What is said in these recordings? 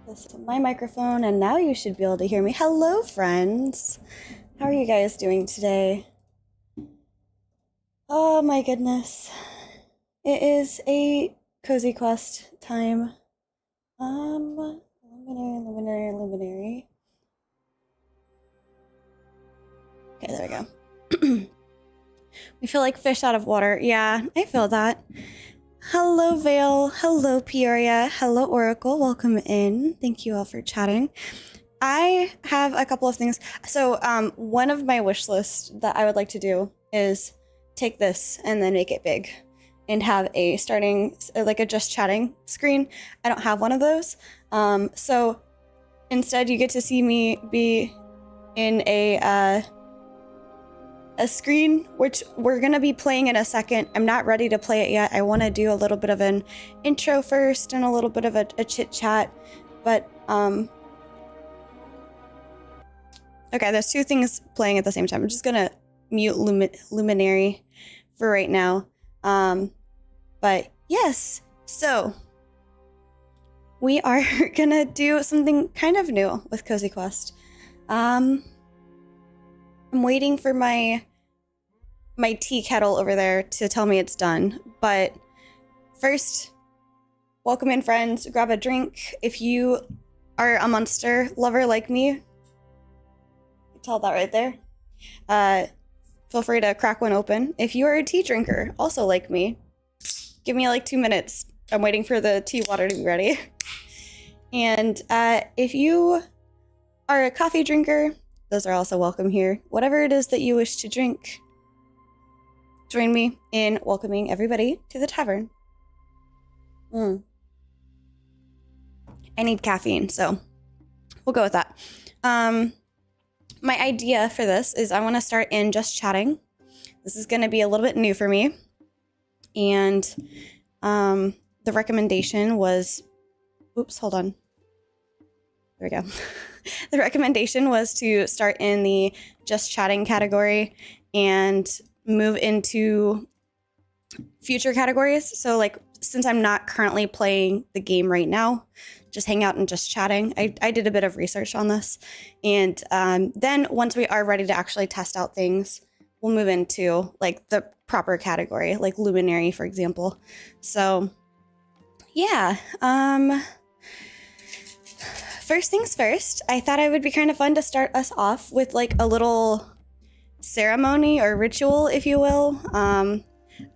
this to my microphone, and now you should be able to hear me. Hello, friends. How are you guys doing today? Oh my goodness. It is a cozy quest time. Luminary. Okay, there we go. We feel like fish out of water. Yeah, I feel that. Hello, Vale. Hello, Peoria. Hello, Oracle. Welcome in. Thank you all for chatting. I have a couple of things. So, one of my wish lists that I would like to do is take this and then make it big and have a starting, like a just chatting screen. I don't have one of those. So instead you get to see me be in a screen, which we're going to be playing in a second. I'm not ready to play it yet. I want to do a little bit of an intro first and a little bit of a chit chat. But, okay, there's two things playing at the same time. I'm just going to mute Luminary for right now. But yes, so we are going to do something kind of new with Cozy Quest. I'm waiting for my tea kettle over there to tell me it's done. But first, welcome in, friends. Grab a drink. If you are a monster lover like me, you can tell that right there. Feel free to crack one open. If you are a tea drinker, also like me, give me like 2 minutes. I'm waiting for the tea water to be ready. And if you are a coffee drinker, those are also welcome here. Whatever it is that you wish to drink, join me in welcoming everybody to the tavern. I need caffeine, so we'll go with that. My idea for this is I want to start in just chatting. This is going to be a little bit new for me. And the recommendation was... Oops, hold on. There we go. The recommendation was to start in the just chatting category and move into future categories. So like, since I'm not currently playing the game right now, just hang out and just chatting. I did a bit of research on this. And then once we are ready to actually test out things, we'll move into like the proper category, like Luminary, for example. So yeah, first things first, I thought it would be kind of fun to start us off with like a little ceremony or ritual, if you will.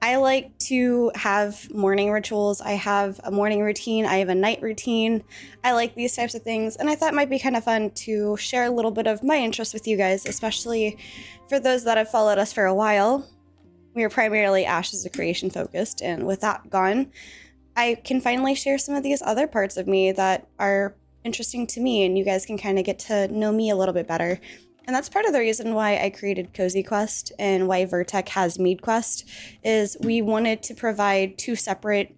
I like to have morning rituals. I have a morning routine. I have a night routine. I like these types of things. And I thought it might be kind of fun to share a little bit of my interest with you guys, especially for those that have followed us for a while. We are primarily Ashes of Creation focused. And with that gone, I can finally share some of these other parts of me that are interesting to me. And you guys can kind of get to know me a little bit better. And that's part of the reason why I created Cozy Quest and why Vertec has Mead Quest, is we wanted to provide two separate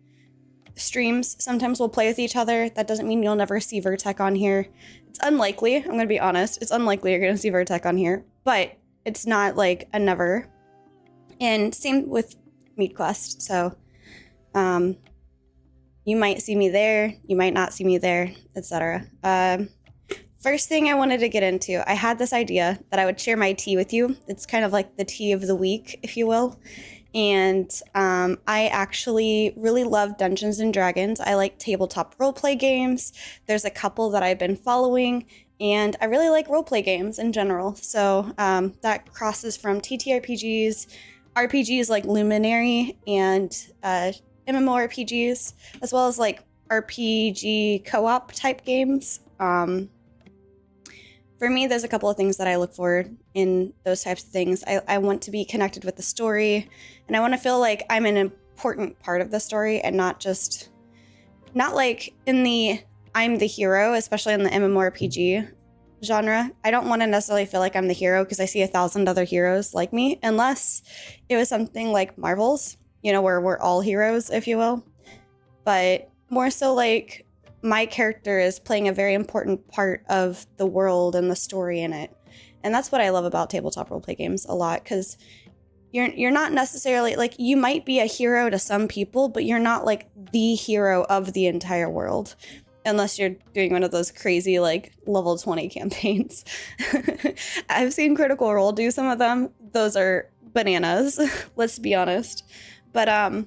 streams. Sometimes we'll play with each other. That doesn't mean you'll never see Vertec on here. It's unlikely, I'm going to be honest. It's unlikely you're going to see Vertec on here, but it's not like a never. And same with Mead Quest. So you might see me there, you might not see me there, etc. First thing I wanted to get into, I had this idea that I would share my tea with you. It's kind of like the tea of the week, if you will. And I actually really love Dungeons and Dragons. I like tabletop roleplay games. There's a couple that I've been following, and I really like roleplay games in general. So that crosses from TTRPGs, RPGs like Luminary, and MMORPGs, as well as like RPG co-op type games. For me, there's a couple of things that I look for in those types of things. I want to be connected with the story, and I want to feel like I'm an important part of the story and not like in the I'm the hero, especially in the MMORPG genre. I don't want to necessarily feel like I'm the hero because I see 1,000 other heroes like me, unless it was something like Marvel's, you know, where we're all heroes, if you will. But more so like my character is playing a very important part of the world and the story in it. And that's what I love about tabletop roleplay games a lot, because you're not necessarily, like, you might be a hero to some people, but you're not like the hero of the entire world. unless you're doing one of those crazy like level 20 campaigns. I've seen Critical Role do some of them. Those are bananas, let's be honest. But all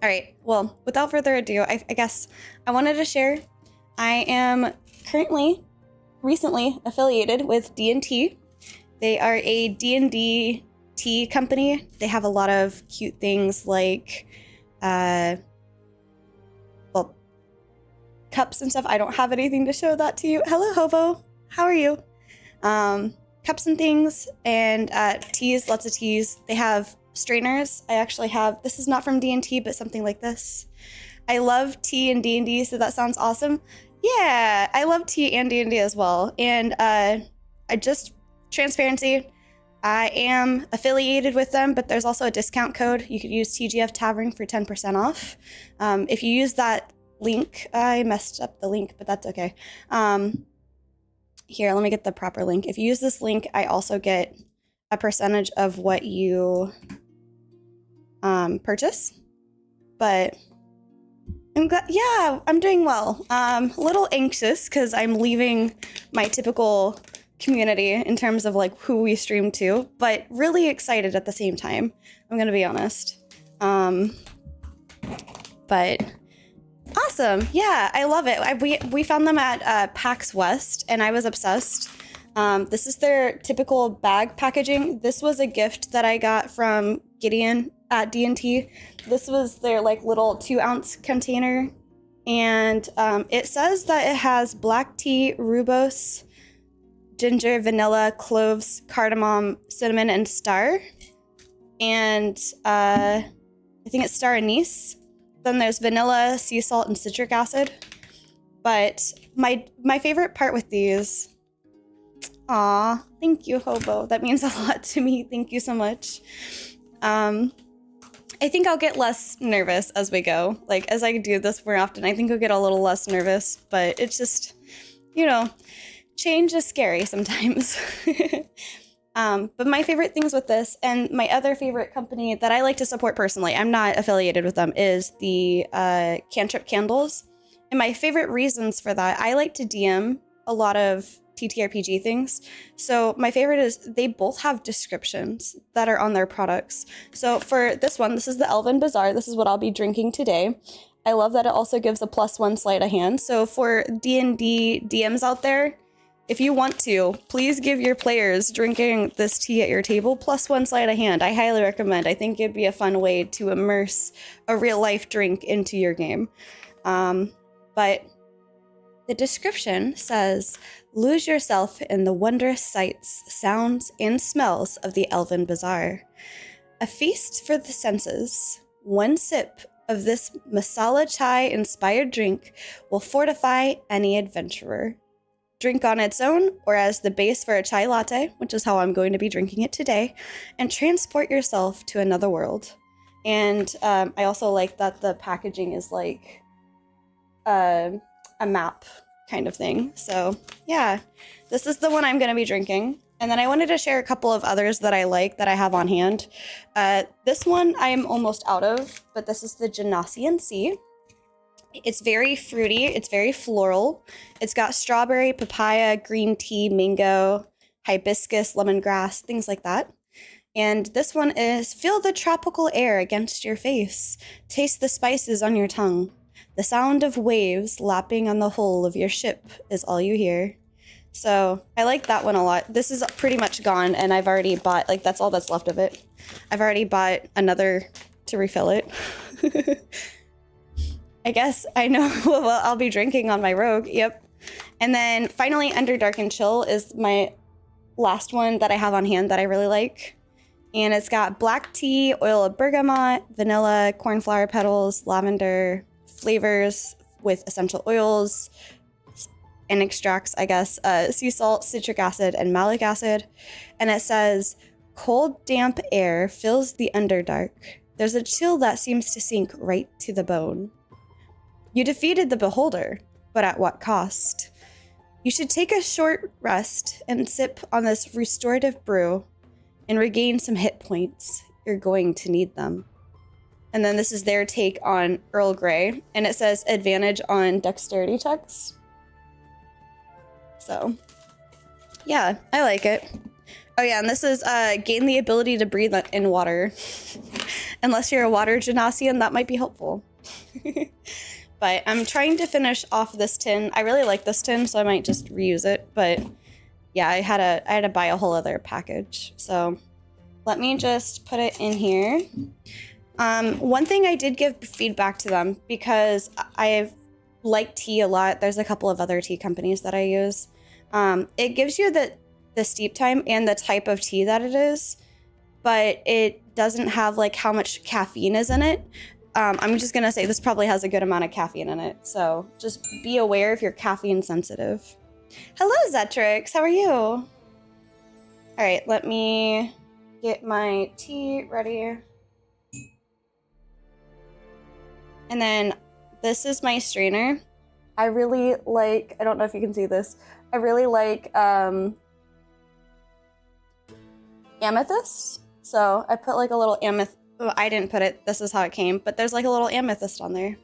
right, well, without further ado, I guess I wanted to share. I am recently affiliated with D&Tea. They are a D&D tea company. They have a lot of cute things like cups and stuff. I don't have anything to show that to you. Hello, Hobo. How are you? Cups and things, and teas, lots of teas. They have strainers. I actually have, this is not from D&T, but something like this. I love tea and D&D, so that sounds awesome. Yeah, I love tea and D&D as well. And transparency, I am affiliated with them, but there's also a discount code. You could use TGF Tavern for 10% off. If you use that link, I messed up the link, but that's okay. Here, let me get the proper link. If you use this link, I also get a percentage of what you purchase. But I'm glad, yeah, I'm doing well. A little anxious because I'm leaving my typical community in terms of like who we stream to, but really excited at the same time. I'm gonna be honest. But awesome. Yeah, I love it. We found them at PAX West, and I was obsessed. This is their typical bag packaging. This was a gift that I got from Gideon at D&T. This was their like little 2-ounce container, and it says that it has black tea, rooibos, ginger, vanilla, cloves, cardamom, cinnamon, and star. And I think it's star anise. Then there's vanilla, sea salt, and citric acid. But my favorite part with these... Aw, thank you, Hobo. That means a lot to me. Thank you so much. I think I'll get less nervous as we go. Like, as I do this more often, I think I'll get a little less nervous. But it's just, you know, change is scary sometimes. But my favorite things with this, and my other favorite company that I like to support personally, I'm not affiliated with them, is the Cantrip Candles. And my favorite reasons for that, I like to DM a lot of TTRPG things. So my favorite is they both have descriptions that are on their products. So for this one, this is the Elven Bazaar. This is what I'll be drinking today. I love that it also gives a +1 sleight of hand. So for D&D DMs out there, if you want to, please give your players drinking this tea at your table +1 sleight of hand. I highly recommend. I think it'd be a fun way to immerse a real life drink into your game. But the description says, lose yourself in the wondrous sights, sounds, and smells of the Elven Bazaar. A feast for the senses. One sip of this masala chai-inspired drink will fortify any adventurer. Drink on its own or as the base for a chai latte, which is how I'm going to be drinking it today, and transport yourself to another world. And I also like that the packaging is like a map kind of thing. So yeah, this is the one I'm going to be drinking. And then I wanted to share a couple of others that I like that I have on hand. This one I am almost out of, but this is the Genasian Sea. It's very fruity. It's very floral. It's got strawberry, papaya, green tea, mango, hibiscus, lemongrass, things like that. And this one is feel the tropical air against your face. Taste the spices on your tongue. The sound of waves lapping on the hull of your ship is all you hear. So I like that one a lot. This is pretty much gone, and I've already bought, like, that's all that's left of it. I've already bought another to refill it. I guess I know what I'll be drinking on my rogue. Yep. And then finally, Underdark and Chill is my last one that I have on hand that I really like. And it's got black tea, oil of bergamot, vanilla, cornflower petals, lavender, flavors with essential oils and extracts, I guess, sea salt, citric acid, and malic acid. And it says, cold, damp air fills the Underdark. There's a chill that seems to sink right to the bone. You defeated the Beholder, but at what cost? You should take a short rest and sip on this restorative brew and regain some hit points. You're going to need them. And then this is their take on Earl Grey. And it says advantage on dexterity checks. So, yeah, I like it. Oh yeah, and this is gain the ability to breathe in water. Unless you're a water genasian, that might be helpful. But I'm trying to finish off this tin. I really like this tin, so I might just reuse it. But yeah, I had to buy a whole other package. So let me just put it in here. One thing I did give feedback to them because I've liked tea a lot. There's a couple of other tea companies that I use. It gives you the steep time and the type of tea that it is, but it doesn't have like how much caffeine is in it. I'm just gonna say this probably has a good amount of caffeine in it, so just be aware if you're caffeine sensitive. Hello, Zetrix, how are you? All right, let me get my tea ready. And then this is my strainer. I really like, I don't know if you can see this, I really like amethyst. So I put like a little amethyst. Oh, I didn't put it. This is how it came. But there's like a little amethyst on there.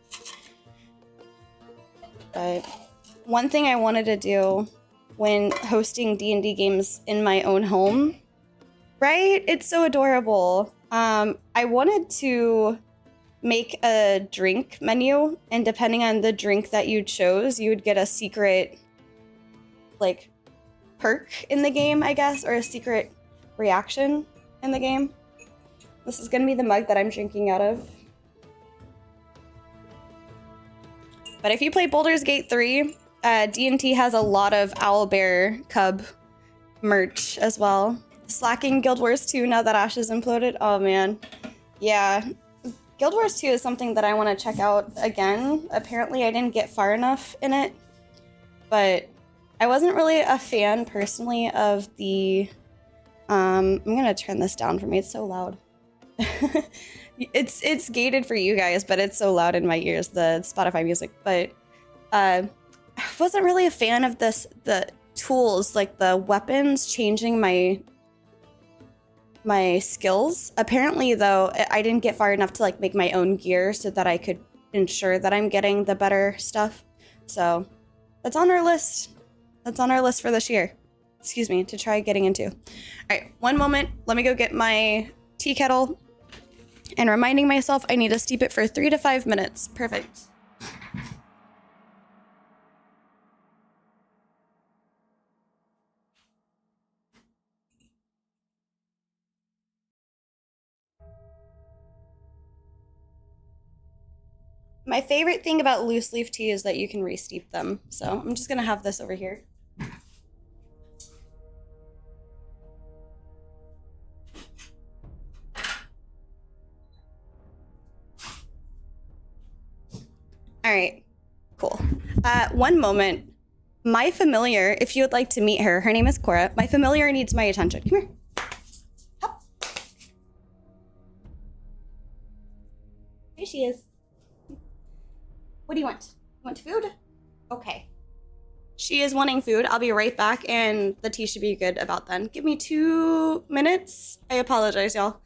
But one thing I wanted to do when hosting D&D games in my own home, right? It's so adorable. I wanted to make a drink menu, and depending on the drink that you chose, you would get a secret like perk in the game, I guess, or a secret reaction in the game. This is gonna be the mug that I'm drinking out of. But if you play Baldur's Gate 3, D&T has a lot of Owlbear Cub merch as well. Slacking Guild Wars 2 now that Ashes imploded. Oh man. Yeah. Guild Wars 2 is something that I want to check out again. Apparently I didn't get far enough in it. But I wasn't really a fan personally of the... I'm gonna turn this down for me, it's so loud. It's gated for you guys, but it's so loud in my ears, the Spotify music. But I wasn't really a fan of the tools, like the weapons changing my skills. Apparently though, I didn't get far enough to like make my own gear so that I could ensure that I'm getting the better stuff. So that's on our list. That's on our list for this year. Excuse me, to try getting into. All right, one moment. Let me go get my tea kettle. And reminding myself I need to steep it for 3 to 5 minutes. Perfect. My favorite thing about loose leaf tea is that you can re-steep them. So I'm just gonna have this over here. All right, cool. One moment. My familiar, if you would like to meet her, her name is Cora. My familiar needs my attention. Come here. Hop. Here she is. What do you want? You want food? Okay. She is wanting food. I'll be right back, and the tea should be good about then. Give me 2 minutes. I apologize, y'all.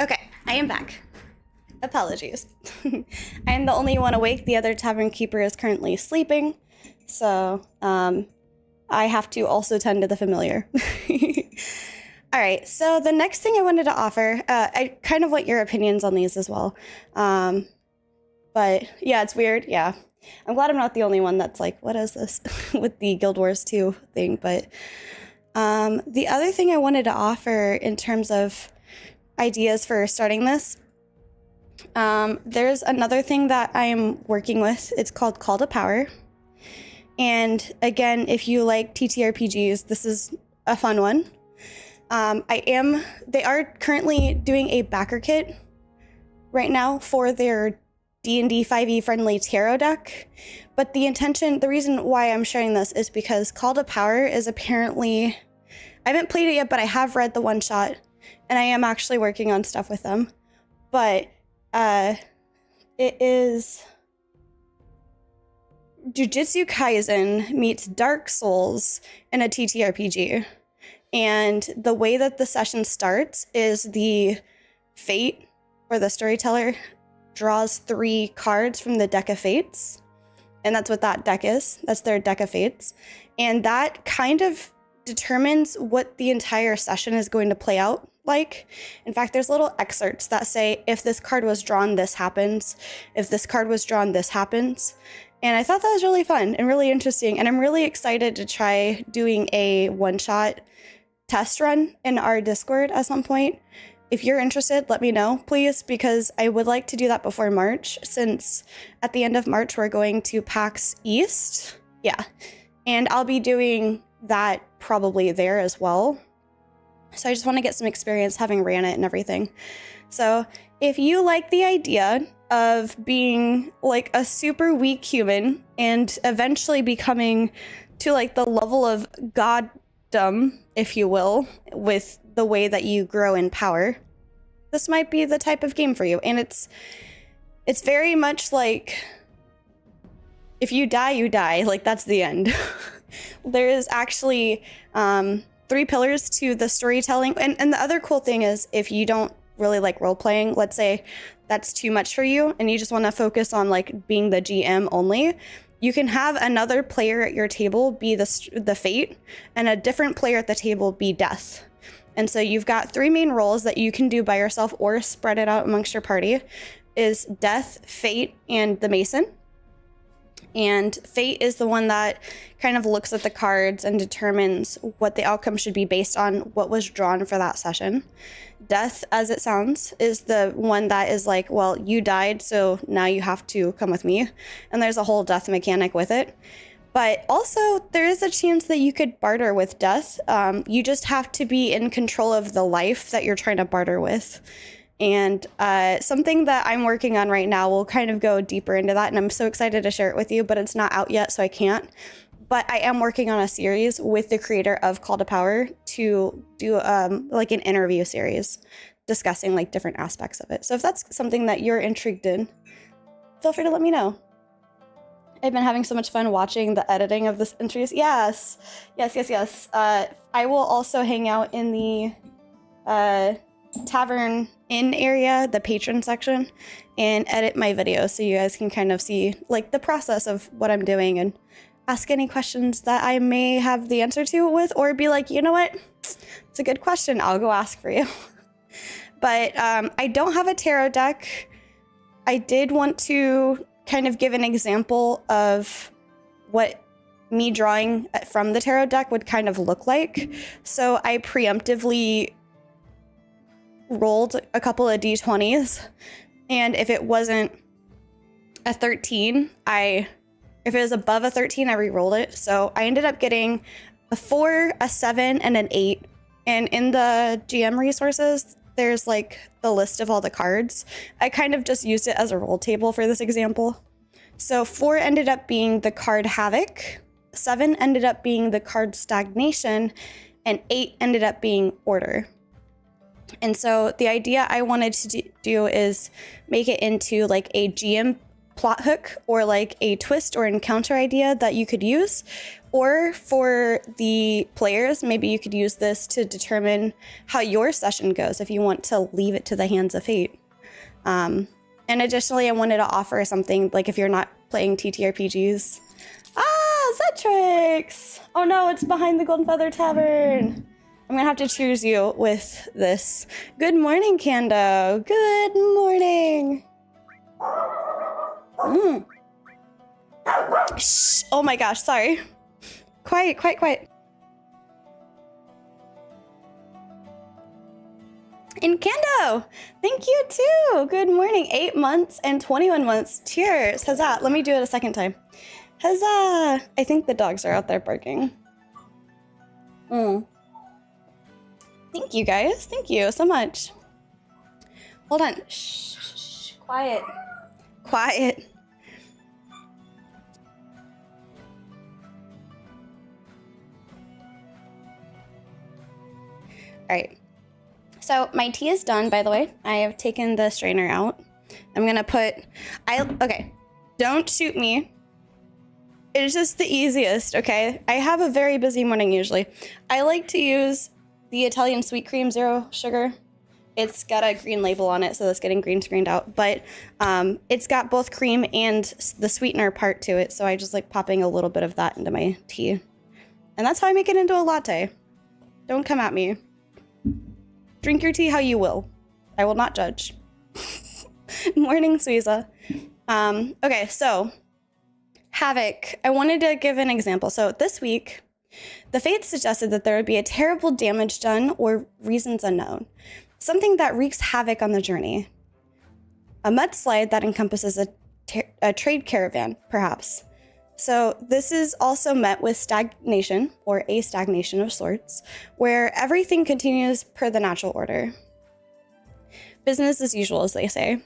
Okay, I am back. Apologies. I am the only one awake. The other tavern keeper is currently sleeping. So, I have to also tend to the familiar. All right, so the next thing I wanted to offer, I kind of want your opinions on these as well. But yeah, it's weird. Yeah, I'm glad I'm not the only one that's like, what is this with the Guild Wars 2 thing. But the other thing I wanted to offer in terms of ideas for starting this, there's another thing that I'm working with. It's called Call to Power. And again, if you like TTRPGs, this is a fun one. They are currently doing a Backerkit right now for their D&D 5e friendly tarot deck. But the reason why I'm sharing this is because Call to Power is apparently, I haven't played it yet, but I have read the one shot and I am actually working on stuff with them. But it is Jujutsu Kaisen meets Dark Souls in a TTRPG. And the way that the session starts is the Fate, or the storyteller, draws 3 cards from the deck of Fates. And that's what that deck is. That's their deck of Fates. And that kind of determines what the entire session is going to play out like. In fact, there's little excerpts that say, if this card was drawn, this happens. If this card was drawn, this happens. And I thought that was really fun and really interesting. And I'm really excited to try doing a one-shot test run in our Discord at some point. If you're interested, let me know, please, because I would like to do that before March, since at the end of March, we're going to PAX East. Yeah. And I'll be doing that probably there as well. So I just want to get some experience having ran it and everything. So if you like the idea of being like a super weak human and eventually becoming to like the level of goddom, if you will, with the way that you grow in power, this might be the type of game for you. And it's very much like, if you die, you die. Like, that's the end. There is actually 3 pillars to the storytelling. And the other cool thing is, if you don't really like role playing, let's say that's too much for you and you just want to focus on like being the GM only, you can have another player at your table be the Fate and a different player at the table be Death. And so you've got 3 main roles that you can do by yourself or spread it out amongst your party, is Death, Fate, and the Mason. And Fate is the one that kind of looks at the cards and determines what the outcome should be based on what was drawn for that session. Death, as it sounds, is the one that is like, well, you died, so now you have to come with me. And there's a whole death mechanic with it. But also, there is a chance that you could barter with Death. You just have to be in control of the life that you're trying to barter with. And something that I'm working on right now will kind of go deeper into that. And I'm so excited to share it with you, but it's not out yet, so I can't. But I am working on a series with the creator of Call to Power to do like an interview series discussing like different aspects of it. So if that's something that you're intrigued in, feel free to let me know. I've been having so much fun watching the editing of this entries. Yes. I will also hang out in the Tavern Inn area, the patron section, and edit my videos so you guys can kind of see like the process of what I'm doing and ask any questions that I may have the answer to with, or be like, you know what, it's a good question, I'll go ask for you. But I don't have a tarot deck. I did want to kind of give an example of what me drawing from the tarot deck would kind of look like. So I preemptively rolled a couple of d20s, and if it wasn't a 13, if it was above a 13, I re-rolled it. So I ended up getting a 4, a 7, and an 8. And in the GM resources, there's like the list of all the cards. I kind of just used it as a roll table for this example. So 4 ended up being the card Havoc, 7 ended up being the card Stagnation, and 8 ended up being Order. And so the idea I wanted to do is make it into like a GM plot hook, or like a twist or encounter idea that you could use. Or for the players, maybe you could use this to determine how your session goes if you want to leave it to the hands of fate. And additionally, I wanted to offer something like, if you're not playing TTRPGs. Ah, Zetrix! Oh no, it's behind the Golden Feather Tavern. I'm gonna have to choose you with this. Good morning, Kando. Good morning. Shh. Oh my gosh, sorry. Quiet, quiet, quiet. And Kando, thank you too. Good morning. 8 months and 21 months. Cheers. Huzzah. Let me do it a second time. Huzzah. I think the dogs are out there barking. Thank you guys. Thank you so much. Hold on. Shh, shh, shh. Quiet. Quiet. All right. So my tea is done, by the way. I have taken the strainer out. I'm gonna put, okay, don't shoot me. It's just the easiest, okay? I have a very busy morning usually. I like to use the Italian sweet cream, 0 sugar. It's got a green label on it, so that's getting green screened out. But it's got both cream and the sweetener part to it, so I just like popping a little bit of that into my tea. And that's how I make it into a latte. Don't come at me. Drink your tea how you will. I will not judge. Morning, Suiza. Okay, so Havoc. I wanted to give an example. So this week, the Fates suggested that there would be a terrible damage done or reasons unknown. Something that wreaks havoc on the journey. A mudslide that encompasses a trade caravan, perhaps. So this is also met with stagnation, or a stagnation of sorts, where everything continues per the natural order. Business as usual, as they say.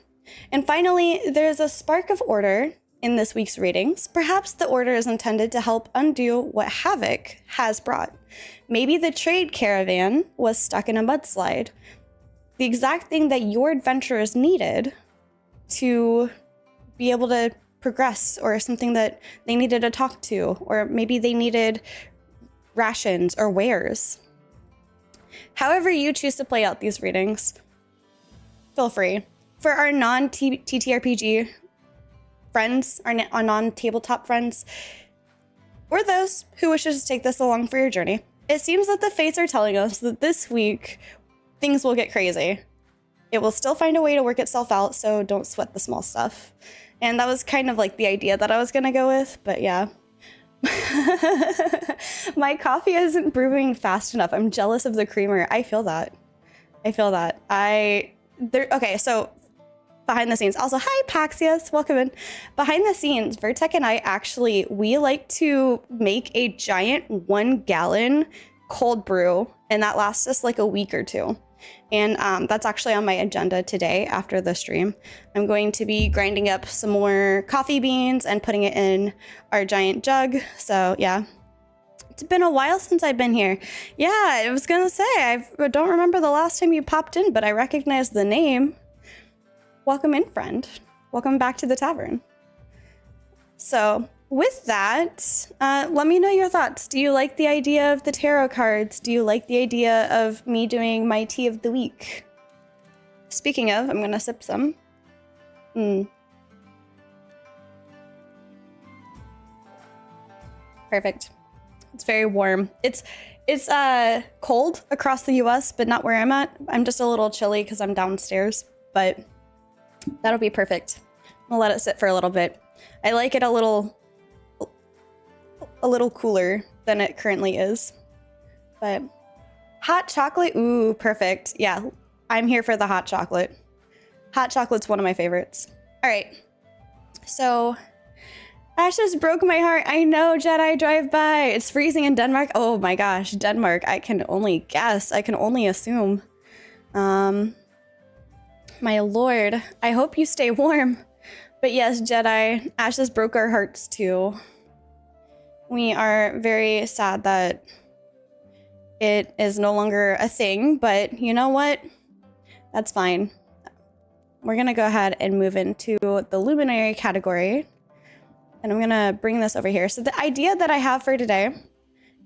And finally, there's a spark of order in this week's readings. Perhaps the order is intended to help undo what havoc has brought. Maybe the trade caravan was stuck in a mudslide. The exact thing that your adventurers needed to be able to progress, or something that they needed to talk to, or maybe they needed rations or wares. However you choose to play out these readings, feel free. For our non-TTRPG friends, our non-tabletop friends, or those who wishes to take this along for your journey, it seems that the fates are telling us that this week things will get crazy. It will still find a way to work itself out, so don't sweat the small stuff. And that was kind of like the idea that I was gonna go with, but yeah. My coffee isn't brewing fast enough. I'm jealous of the creamer. I feel that. Okay, so behind the scenes. Also, hi Paxius, welcome in. Behind the scenes, Vertec and I we like to make a giant 1 gallon cold brew, and that lasts us like a week or two. And that's actually on my agenda today after the stream. I'm going to be grinding up some more coffee beans and putting it in our giant jug. So yeah, it's been a while since I've been here. Yeah, I was gonna say, I don't remember the last time you popped in, but I recognize the name. Welcome in, friend. Welcome back to the tavern. So with that, let me know your thoughts. Do you like the idea of the tarot cards? Do you like the idea of me doing my tea of the week? Speaking of, I'm gonna sip some. Perfect. It's very warm. It's cold across the US, but not where I'm at. I'm just a little chilly because I'm downstairs, but that'll be perfect. I'll let it sit for a little bit. I like it a little cooler than it currently is. But hot chocolate, ooh, perfect. Yeah, I'm here for the hot chocolate. Hot chocolate's one of my favorites. All right, so Ash just broke my heart. I know, Jedi drive by. It's freezing in Denmark. Oh my gosh, Denmark. I can only guess. I can only assume. My lord, I hope you stay warm. But yes, Jedi, Ash just broke our hearts too. We are very sad that it is no longer a thing, but you know what? That's fine. We're gonna go ahead and move into the Luminary category. And I'm gonna bring this over here. So the idea that I have for today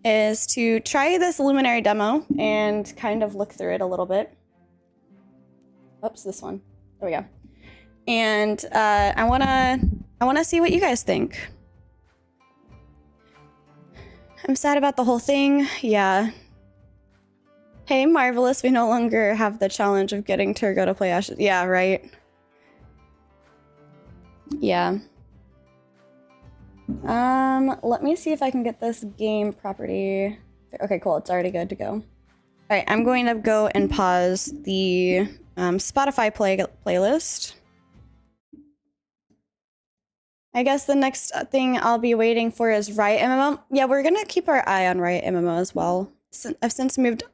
is to try this Luminary demo and kind of look through it a little bit. Oops, this one. There we go. And I wanna see what you guys think. I'm sad about the whole thing. Yeah. Hey, Marvelous, we no longer have the challenge of getting Turgo to play Ashes. Yeah, right. Yeah. Let me see if I can get this game property. Okay, cool. It's already good to go. All right, I'm going to go and pause the Spotify playlist. I guess the next thing I'll be waiting for is Riot MMO. Yeah, we're gonna keep our eye on Riot MMO as well. I've since moved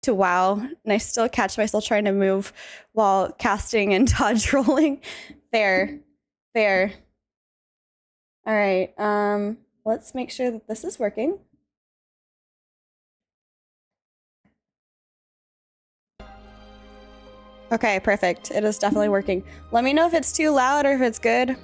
to WoW, and I still catch myself trying to move while casting and dodge rolling. Fair. Fair. All right, let's make sure that this is working. Okay, perfect. It is definitely working. Let me know if it's too loud or if it's good.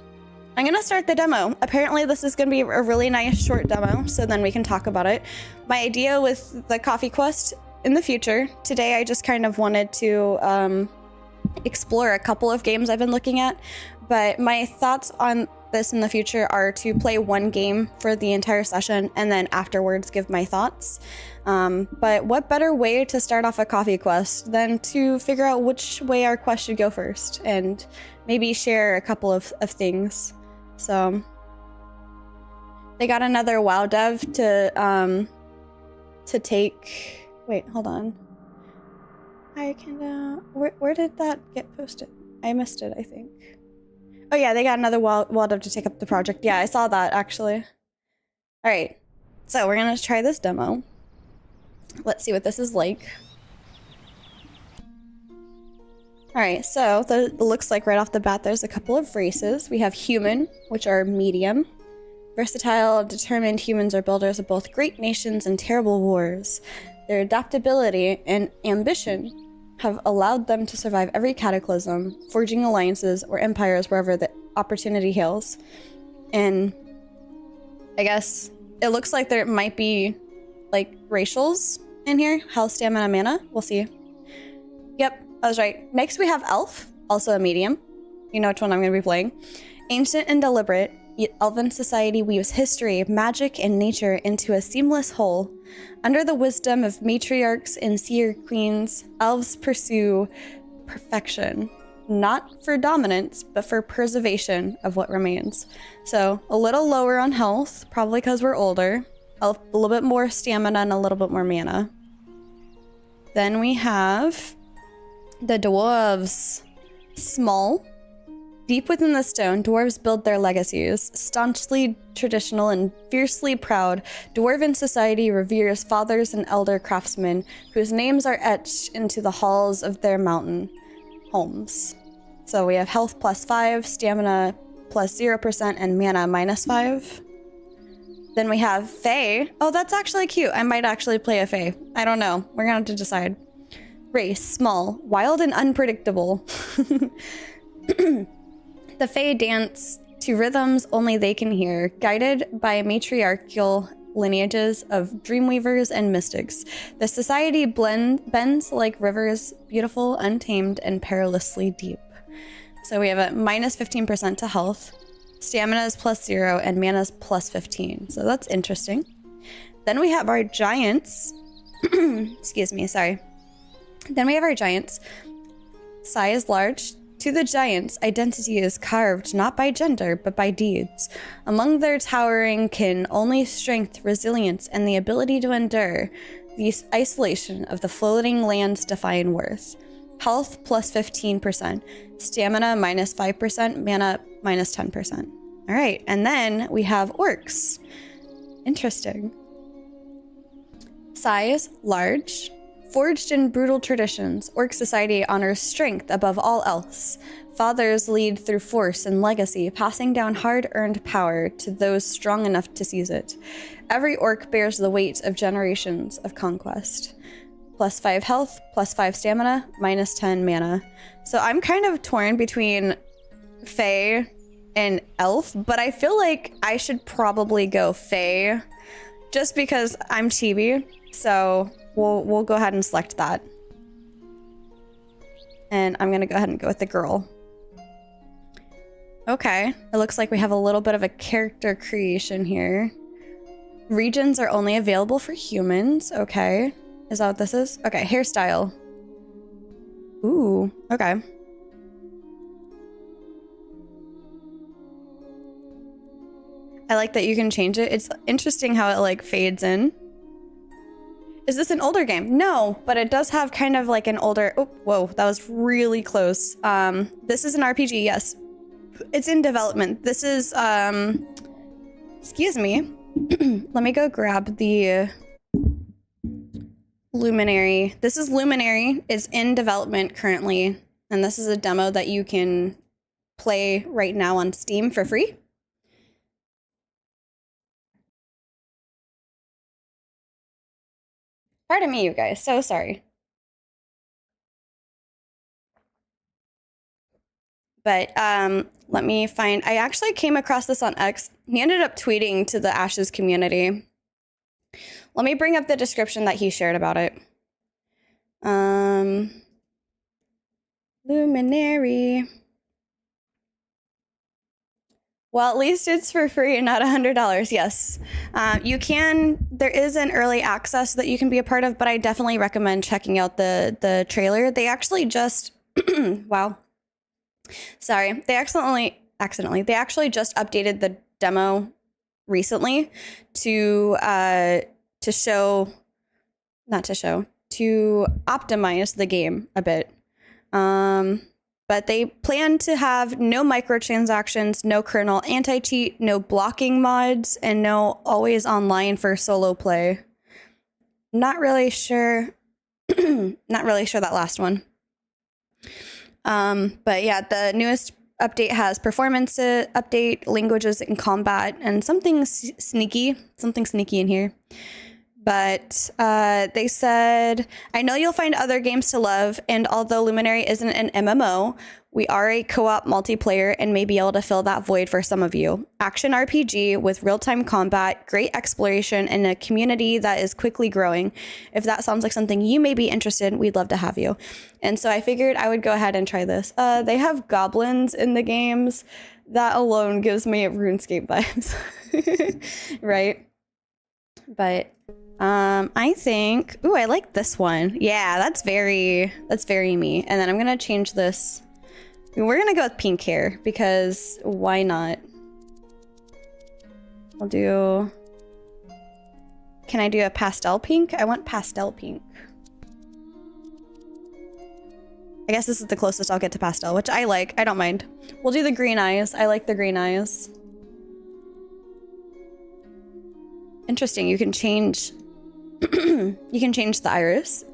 I'm gonna start the demo. Apparently this is gonna be a really nice short demo, so then we can talk about it. My idea with the coffee quest in the future, today I just kind of wanted to explore a couple of games I've been looking at, but my thoughts on this in the future are to play one game for the entire session and then afterwards give my thoughts. But what better way to start off a coffee quest than to figure out which way our quest should go first and maybe share a couple of things. So they got another WoW dev to take. Wait, hold on. I can. Where did that get posted? I missed it, I think. Oh yeah, they got another WoW dev to take up the project. Yeah, I saw that actually. All right, so we're gonna try this demo. Let's see what this is like. All right, so it looks like right off the bat there's a couple of races. We have human, which are medium. Versatile, determined humans are builders of both great nations and terrible wars. Their adaptability and ambition have allowed them to survive every cataclysm, forging alliances or empires wherever the opportunity hails. And I guess it looks like there might be like racials in here. Health, stamina, mana. We'll see. Yep, I was right. Next we have Elf, also a medium. You know which one I'm going to be playing. Ancient and deliberate, Elven society weaves history, magic, and nature into a seamless whole. Under the wisdom of matriarchs and seer queens, elves pursue perfection. Not for dominance, but for preservation of what remains. So a little lower on health, probably because we're older. A little bit more stamina and a little bit more mana. Then we have the dwarves. Small. Deep within the stone, dwarves build their legacies. Staunchly traditional and fiercely proud, dwarven society reveres fathers and elder craftsmen whose names are etched into the halls of their mountain homes. So we have health +5, stamina +0%, and mana -5. Then we have Fae. Oh, that's actually cute. I might actually play a Fae. I don't know. We're gonna have to decide. Race, small, wild and unpredictable. The Fae dance to rhythms only they can hear, guided by matriarchal lineages of dreamweavers and mystics. The society bends like rivers, beautiful, untamed, and perilously deep. So we have a -15% to health. Stamina is +0 and mana is +15. So that's interesting. Then we have our giants. Excuse me, sorry. Then we have our giants. Size large. To the giants, identity is carved not by gender, but by deeds. Among their towering kin, only strength, resilience, and the ability to endure the isolation of the floating lands define worth. Health +15%, stamina -5%, mana -10%. All right, and then we have orcs. Interesting. Size, large. Forged in brutal traditions, Orc society honors strength above all else. Fathers lead through force and legacy, passing down hard-earned power to those strong enough to seize it. Every Orc bears the weight of generations of conquest. +5 health, +5 stamina, -10 mana. So I'm kind of torn between Fae and Elf, but I feel like I should probably go Fae, just because I'm chibi, so we'll go ahead and select that. And I'm gonna go ahead and go with the girl. Okay, it looks like we have a little bit of a character creation here. Regions are only available for humans, okay. Is that what this is? Okay, hairstyle. Ooh, okay. I like that you can change it. It's interesting how it like fades in. Is this an older game? No, but it does have kind of like an older... Oh, whoa, that was really close. This is an RPG, yes. It's in development. This is, excuse me. Let me go grab the Luminary. This is Luminary. It's in development currently. And this is a demo that you can play right now on Steam for free. Pardon me, you guys. So sorry. But let me find... I actually came across this on X. He ended up tweeting to the Ashes community. Let me bring up the description that he shared about it. Luminary. Well, at least it's for free and not $100. Yes. You can... There is an early access that you can be a part of, but I definitely recommend checking out the trailer. They actually just... wow. Sorry. They accidentally... They actually just updated the demo recently to optimize the game a bit. But they plan to have no microtransactions, no kernel anti-cheat, no blocking mods, and no always online for solo play. Not really sure. Not really sure that last one. But yeah, the newest update has performance update, languages in combat, and something sneaky in here. But they said, I know you'll find other games to love, and although Luminary isn't an MMO, we are a co-op multiplayer and may be able to fill that void for some of you. Action RPG with real-time combat, great exploration, and a community that is quickly growing. If that sounds like something you may be interested in, we'd love to have you. And so I figured I would go ahead and try this. They have goblins in the games. That alone gives me RuneScape vibes. Right? But... I think, ooh, I like this one. Yeah, that's very me. And then I'm gonna change this. We're gonna go with pink hair because why not? I'll do, can I do a pastel pink? I want pastel pink. I guess this is the closest I'll get to pastel, which I like. I don't mind. We'll do the green eyes. I like the green eyes. Interesting, you can change you can change the iris.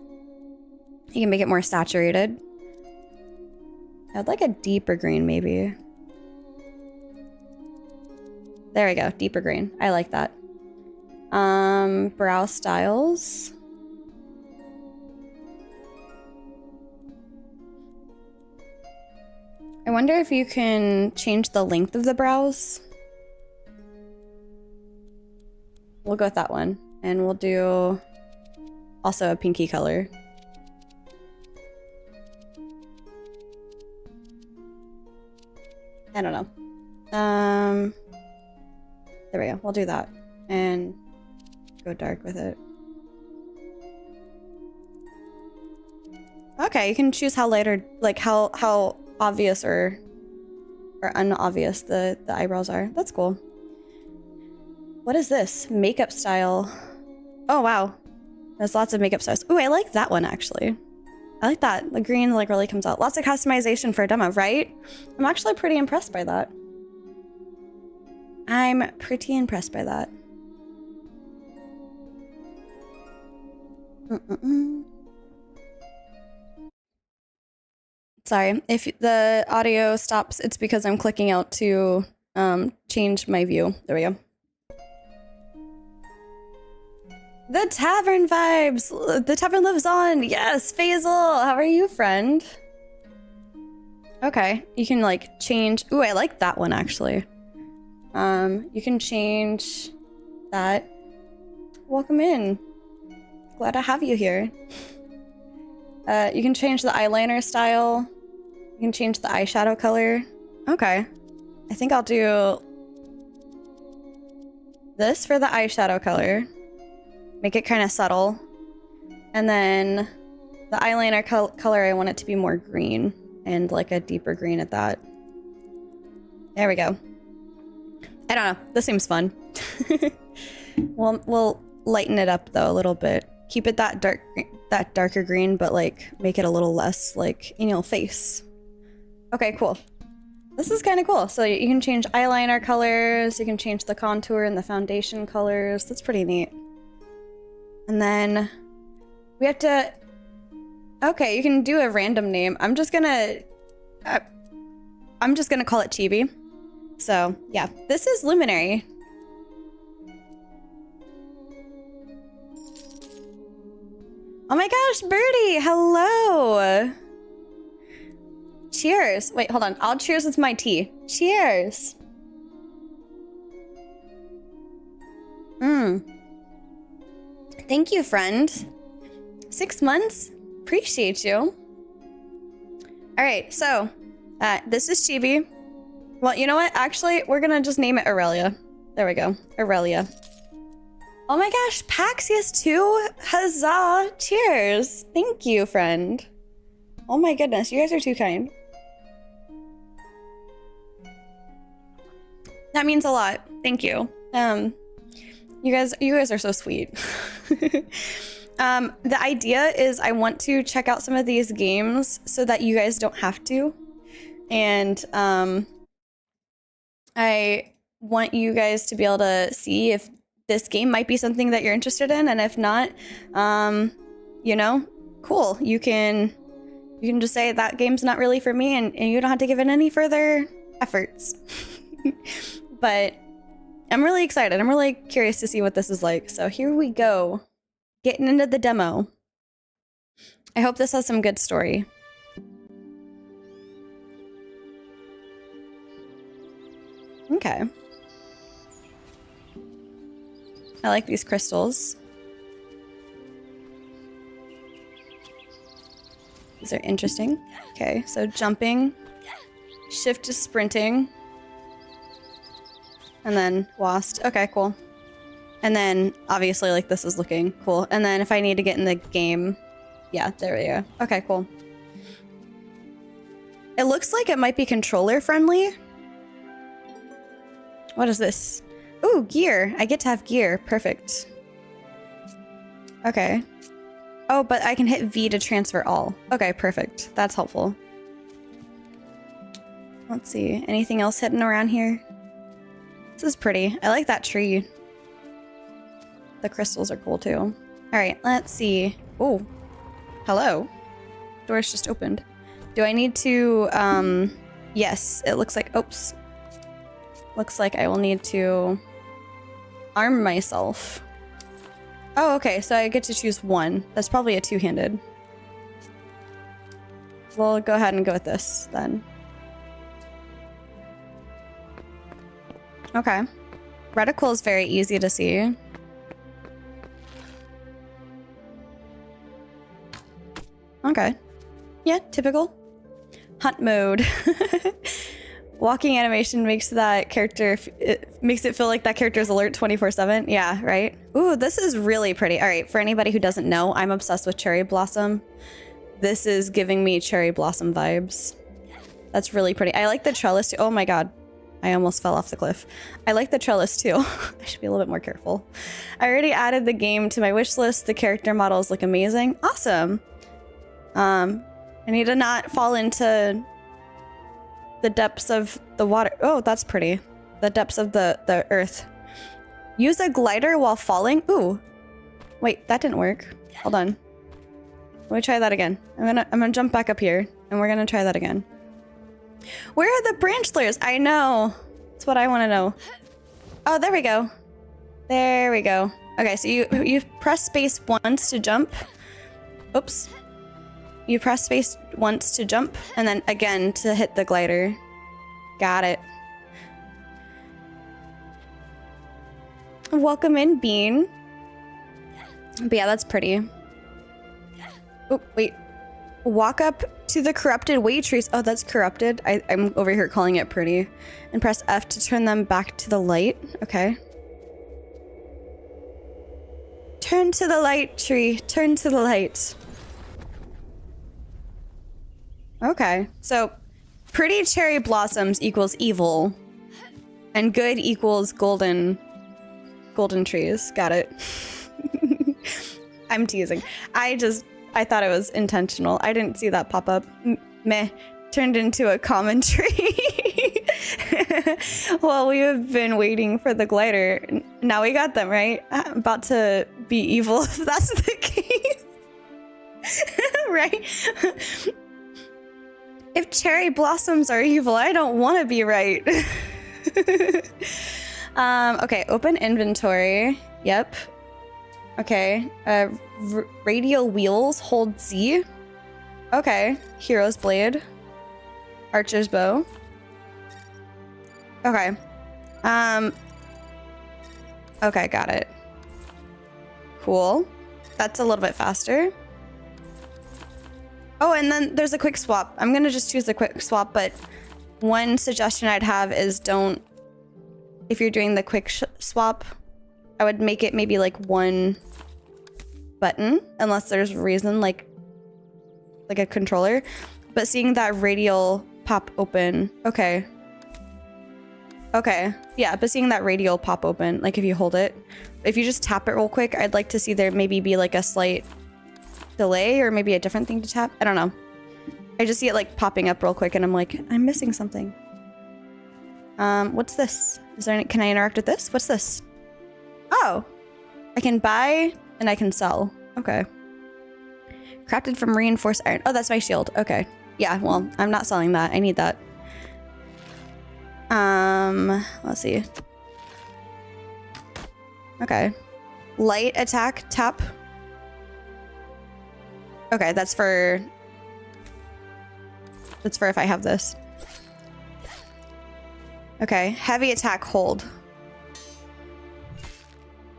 You can make it more saturated. I'd like a deeper green, maybe. There we go, deeper green. I like that. Brow styles. I wonder if you can change the length of the brows. We'll go with that one. And we'll do also a pinky color. I don't know. There we go. We'll do that. And go dark with it. Okay, you can choose how light or like how obvious or unobvious the eyebrows are. That's cool. What is this? Makeup style. Oh, wow. There's lots of makeup styles. Ooh, I like that one, actually. I like that. The green, like, really comes out. Lots of customization for a demo, right? I'm actually pretty impressed by that. I'm pretty impressed by that. Sorry, if the audio stops, it's because I'm clicking out to change my view. There we go. The tavern vibes! The tavern lives on! Yes, Faisal! How are you, friend? Okay, you can like change... Ooh, I like that one actually. You can change that. Welcome in. Glad to have you here. You can change the eyeliner style. You can change the eyeshadow color. Okay. I think I'll do this for the eyeshadow color. Make it kind of subtle. And then the eyeliner color, I want it to be more green and like a deeper green at that. There we go. I don't know. This seems fun. We'll lighten it up though a little bit. Keep it that darker green, but like make it a little less like in your face. Okay, cool. This is kind of cool. So you can change eyeliner colors, you can change the contour and the foundation colors. That's pretty neat. And then we have to... Okay, you can do a random name. I'm just gonna call it Chibi. So yeah, this is Luminary. Oh my gosh, Birdie, hello. Cheers. Wait, hold on. I'll cheers with my tea. Cheers. Thank you, friend. 6 months? Appreciate you. All right, so this is Chibi. Well, you know what? Actually, we're gonna just name it Aurelia. There we go. Aurelia. Oh my gosh, Paxius too? Huzzah! Cheers! Thank you, friend. Oh my goodness, you guys are too kind. That means a lot. Thank you. You guys are so sweet. The idea is I want to check out some of these games so that you guys don't have to. And I want you guys to be able to see if this game might be something that you're interested in, and if not, you know, cool. You can just say that game's not really for me, and you don't have to give it any further efforts. But I'm really excited. I'm really curious to see what this is like. So here we go. Getting into the demo. I hope this has some good story. Okay. I like these crystals. These are interesting. Okay, so jumping. Shift is sprinting. And then lost. Okay, cool. And then obviously like this is looking cool. And then if I need to get in the game, yeah, there we go. Okay, cool. It looks like it might be controller friendly. What is this? Ooh, gear. I get to have gear. Perfect. Okay. Oh, but I can hit V to transfer all. Okay, perfect. That's helpful. Let's see. Anything else hidden around here? This is pretty. I like that tree. The crystals are cool too. All right, let's see. Oh, hello. Doors just opened. Do I need to, yes, it looks like, oops. Looks like I will need to arm myself. Oh, okay, so I get to choose one. That's probably a two-handed. We'll go ahead and go with this then. Okay. Reticle is very easy to see. Okay. Yeah, typical. Hunt mode. Walking animation makes that character, it makes it feel like that character is alert 24/7. Yeah, right? Ooh, this is really pretty. All right, for anybody who doesn't know, I'm obsessed with Cherry Blossom. This is giving me Cherry Blossom vibes. That's really pretty. I like the trellis too. Oh my god. I almost fell off the cliff. I like the trellis too. I should be a little bit more careful. I already added the game to my wish list. The character models look amazing. Awesome. I need to not fall into the depths of the water. Oh, that's pretty. The depths of the earth. Use a glider while falling. Ooh. Wait, that didn't work. Hold on. Let me try that again. I'm gonna jump back up here and we're gonna try that again. Where are the branchlers? I know. That's what I want to know. Oh, there we go. There we go. Okay, so you press space once to jump. Oops. You press space once to jump, and then again to hit the glider. Got it. Welcome in, Bean. But yeah, that's pretty. Oh, wait. Walk up to the corrupted way trees. Oh, that's corrupted. I'm over here calling it pretty. And press F to turn them back to the light. Okay. Turn to the light, tree. Turn to the light. Okay, so pretty cherry blossoms equals evil, and good equals golden trees. Got it. I'm teasing. I thought it was intentional. I didn't see that pop up. Meh. Turned into a common tree. Well, we have been waiting for the glider. Now we got them, right? I'm about to be evil if that's the case. Right? If cherry blossoms are evil, I don't want to be right. Okay, open inventory. Yep. Okay. Radial wheels, hold Z. Okay. Hero's blade. Archer's bow. Okay. Okay, got it. Cool. That's a little bit faster. Oh, and then there's a quick swap. I'm gonna just choose the quick swap, but one suggestion I'd have is don't, if you're doing the quick swap, I would make it maybe like one button, unless there's a reason, like a controller. But seeing that radial pop open, okay. Okay, yeah, but seeing that radial pop open, like if you hold it, if you just tap it real quick, I'd like to see there maybe be like a slight delay or maybe a different thing to tap. I don't know. I just see it like popping up real quick and I'm like, I'm missing something. What's this? Is there any, can I interact with this? What's this? Oh, I can buy and I can sell. Okay. Crafted from reinforced iron. Oh, that's my shield. Okay. Yeah, well, I'm not selling that. I need that. Let's see. Okay. Light attack, tap. Okay, that's for if I have this. Okay, heavy attack, hold.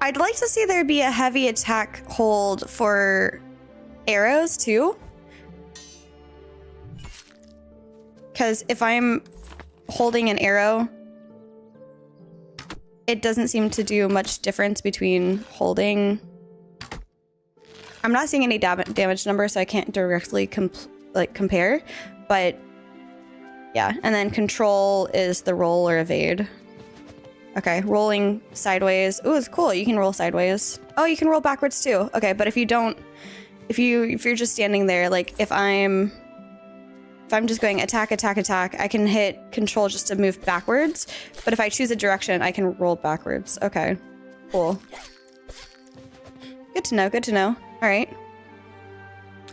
I'd like to see there be a heavy attack hold for arrows too. Because if I'm holding an arrow, it doesn't seem to do much difference between holding. I'm not seeing any damage numbers, so I can't directly compare, but yeah. And then control is the roll or evade. Okay, rolling sideways. Ooh, it's cool. You can roll sideways. Oh, you can roll backwards too. Okay, but if you don't, if you're just standing there, like if I'm just going attack, attack, attack, I can hit control just to move backwards. But if I choose a direction, I can roll backwards. Okay, cool. Good to know, good to know. All right.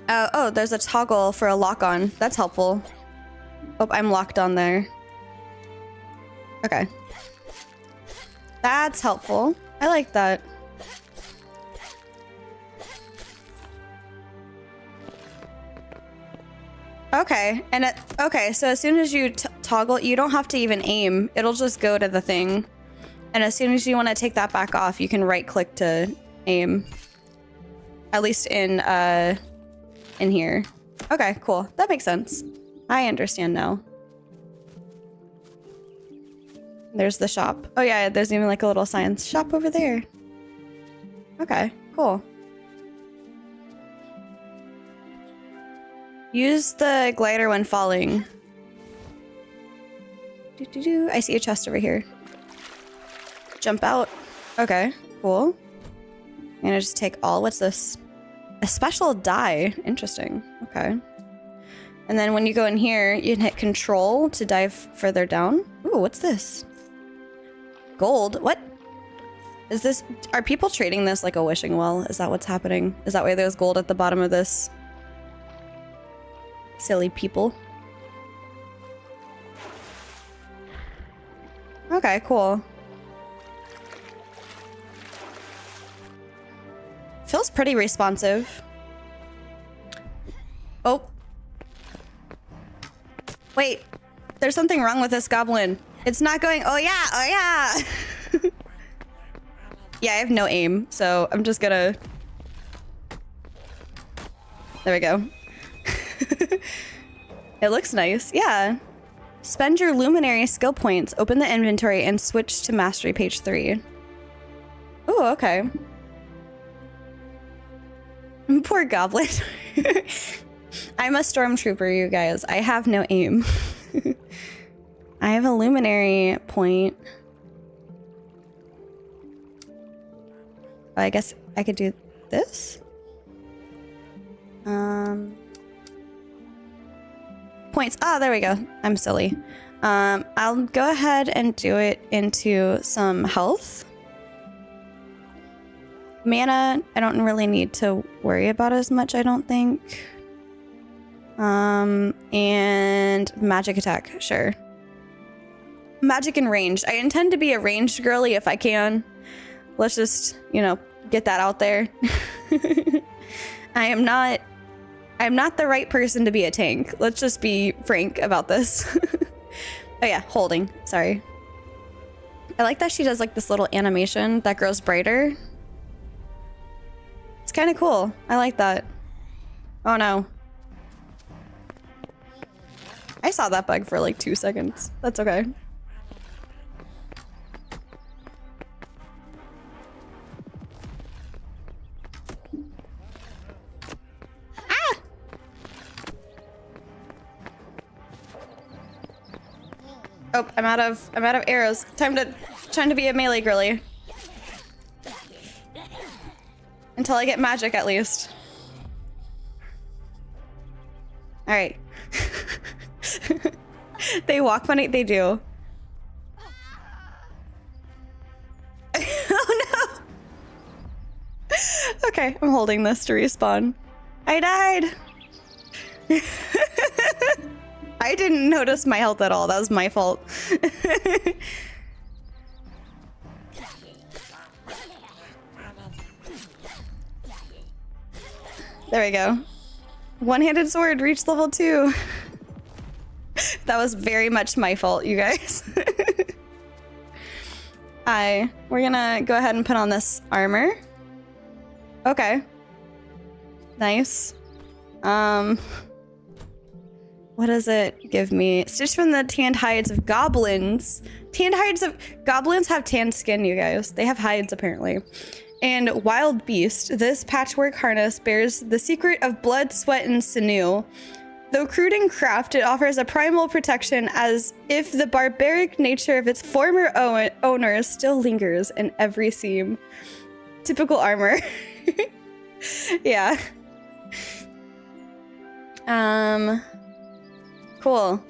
Oh, there's a toggle for a lock on. That's helpful. Oh, I'm locked on there. Okay. That's helpful. I like that. Okay, and okay, so as soon as you toggle, you don't have to even aim. It'll just go to the thing. And as soon as you want to take that back off, you can right click to aim. At least in here. Okay, cool. That makes sense. I understand now. There's the shop. Oh yeah, there's even like a little sign. Shop over there. Okay, cool. Use the glider when falling. I see a chest over here. Jump out. Okay, cool. I'm gonna just take all. What's this? A special die. Interesting. Okay. And then when you go in here, you can hit control to dive further down. Ooh, what's this? Gold? What? Is this... Are people trading this like a wishing well? Is that what's happening? Is that why there's gold at the bottom of this? Silly people. Okay, cool. Feels pretty responsive. Oh. Wait. There's something wrong with this goblin. It's not going... Oh yeah! Oh yeah! Yeah, I have no aim, so I'm just gonna... There we go. It looks nice. Yeah. Spend your Luminary skill points, open the inventory, and switch to Mastery page 3. Oh, okay. Poor goblin. I'm a stormtrooper, you guys. I have no aim. I have a luminary point. Oh, I guess I could do this. Points. Oh, there we go. I'm silly. I'll go ahead and do it into some health. Mana, I don't really need to worry about as much, I don't think. And magic attack, sure. Magic and ranged. I intend to be a ranged girly if I can. Let's just, you know, get that out there. I'm not the right person to be a tank. Let's just be frank about this. Oh yeah, holding, sorry. I like that she does like this little animation that grows brighter. It's kind of cool. I like that. Oh no. I saw that bug for like 2 seconds. That's okay. Ah! Oh, I'm out of arrows. Time to be a melee girly. Until I get magic, at least. All right. They walk funny. They do. Oh no. Okay, I'm holding this to respawn. I died. I didn't notice my health at all. That was my fault. There we go. One-handed sword reached level 2. That was very much my fault, you guys. We're gonna go ahead and put on this armor. Okay. Nice. What does it give me? Stitched from the tanned hides of goblins. Goblins have tanned skin, you guys. They have hides, apparently. And wild beast. This patchwork harness bears the secret of blood, sweat, and sinew. Though crude in craft, it offers a primal protection as if the barbaric nature of its former owner still lingers in every seam. Typical armor. Yeah. Cool.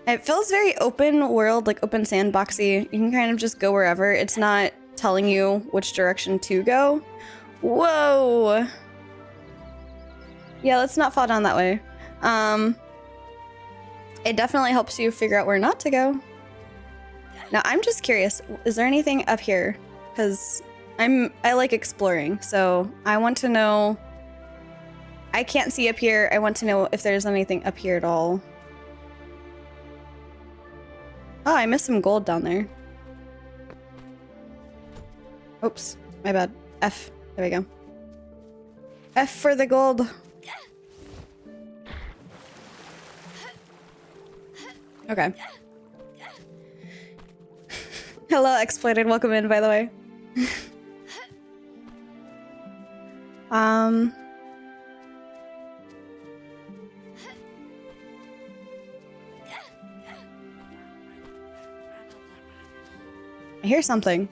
It feels very open world, like open sandboxy. You can kind of just go wherever. It's not telling you which direction to go. Whoa. Yeah, let's not fall down that way. It definitely helps you figure out where not to go. Now, I'm just curious, is there anything up here? Because I like exploring, so I want to know. I can't see up here. I want to know if there's anything up here at all. Oh, I missed some gold down there. Oops, my bad. F. There we go. F for the gold. Okay. Hello, Exploited. Welcome in, by the way. I hear something.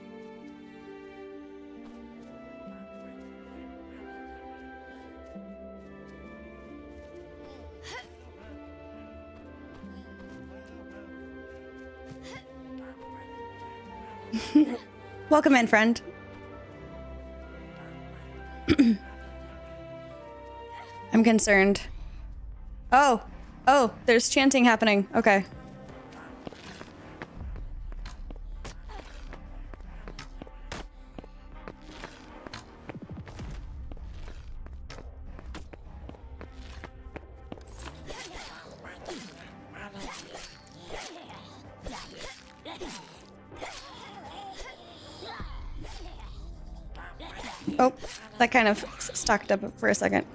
Welcome in, friend. I'm concerned. Oh, there's chanting happening. Okay. Oh, that kind of stocked up for a second.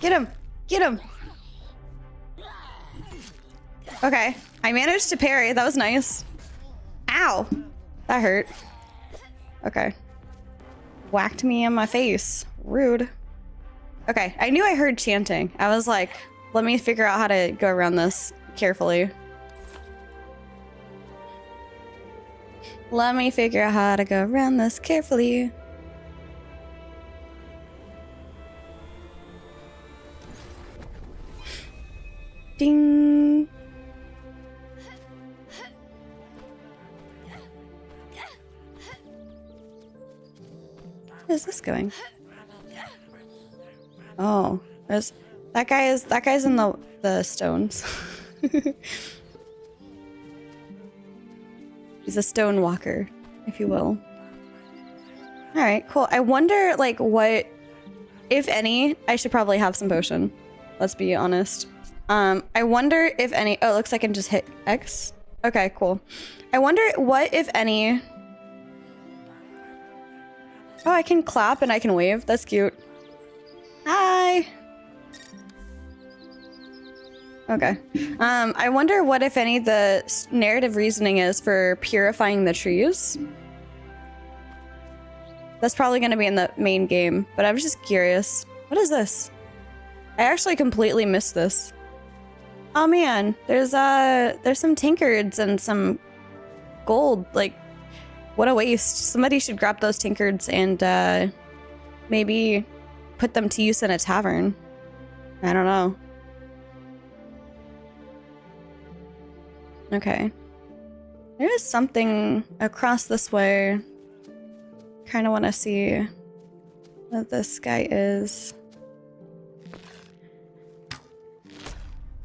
Get him! Get him! Okay, I managed to parry. That was nice. Ow! That hurt. Okay. Whacked me in my face. Rude. Okay, I knew I heard chanting. I was like, let me figure out how to go around this carefully. Let me figure out how to go around this carefully. Ding. Where's this going? Oh, there's that guy's in the stones. He's a stone walker, if you will. All right, cool. I wonder, like, what, if any, I should probably have some potion. Let's be honest. I wonder if any, oh, it looks like I can just hit X. Okay, cool. I wonder what, if any, oh, I can clap and I can wave. That's cute. Hi. Okay. I wonder what, if any, the narrative reasoning is for purifying the trees. That's probably going to be in the main game, but I was just curious. What is this? I actually completely missed this. Oh man, there's some tankards and some gold. Like, what a waste. Somebody should grab those tankards and maybe put them to use in a tavern. I don't know. Okay. There is something across this way. Kind of want to see what this guy is.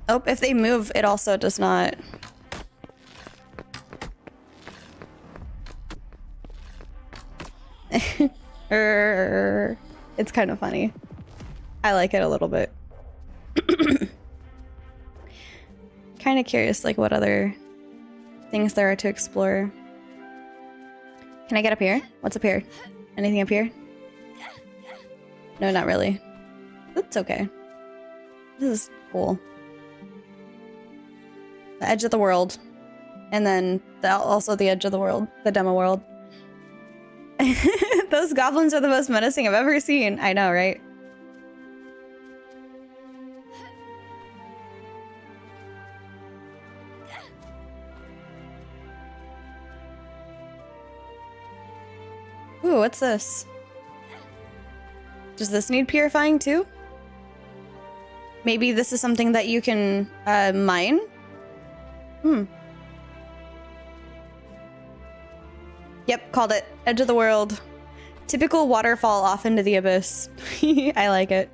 Oh, if they move, it also does not. It's kind of funny. I like it a little bit. Kind of curious, like, what other things there are to explore. Can I get up here? What's up here? Anything up here? No, not really. That's okay. This is cool. The edge of the world. And then also the edge of the world. The demo world. Those goblins are the most menacing I've ever seen. I know, right? Ooh, what's this? Does this need purifying too? Maybe this is something that you can mine? Yep, called it. Edge of the world. Typical waterfall off into the abyss. I like it.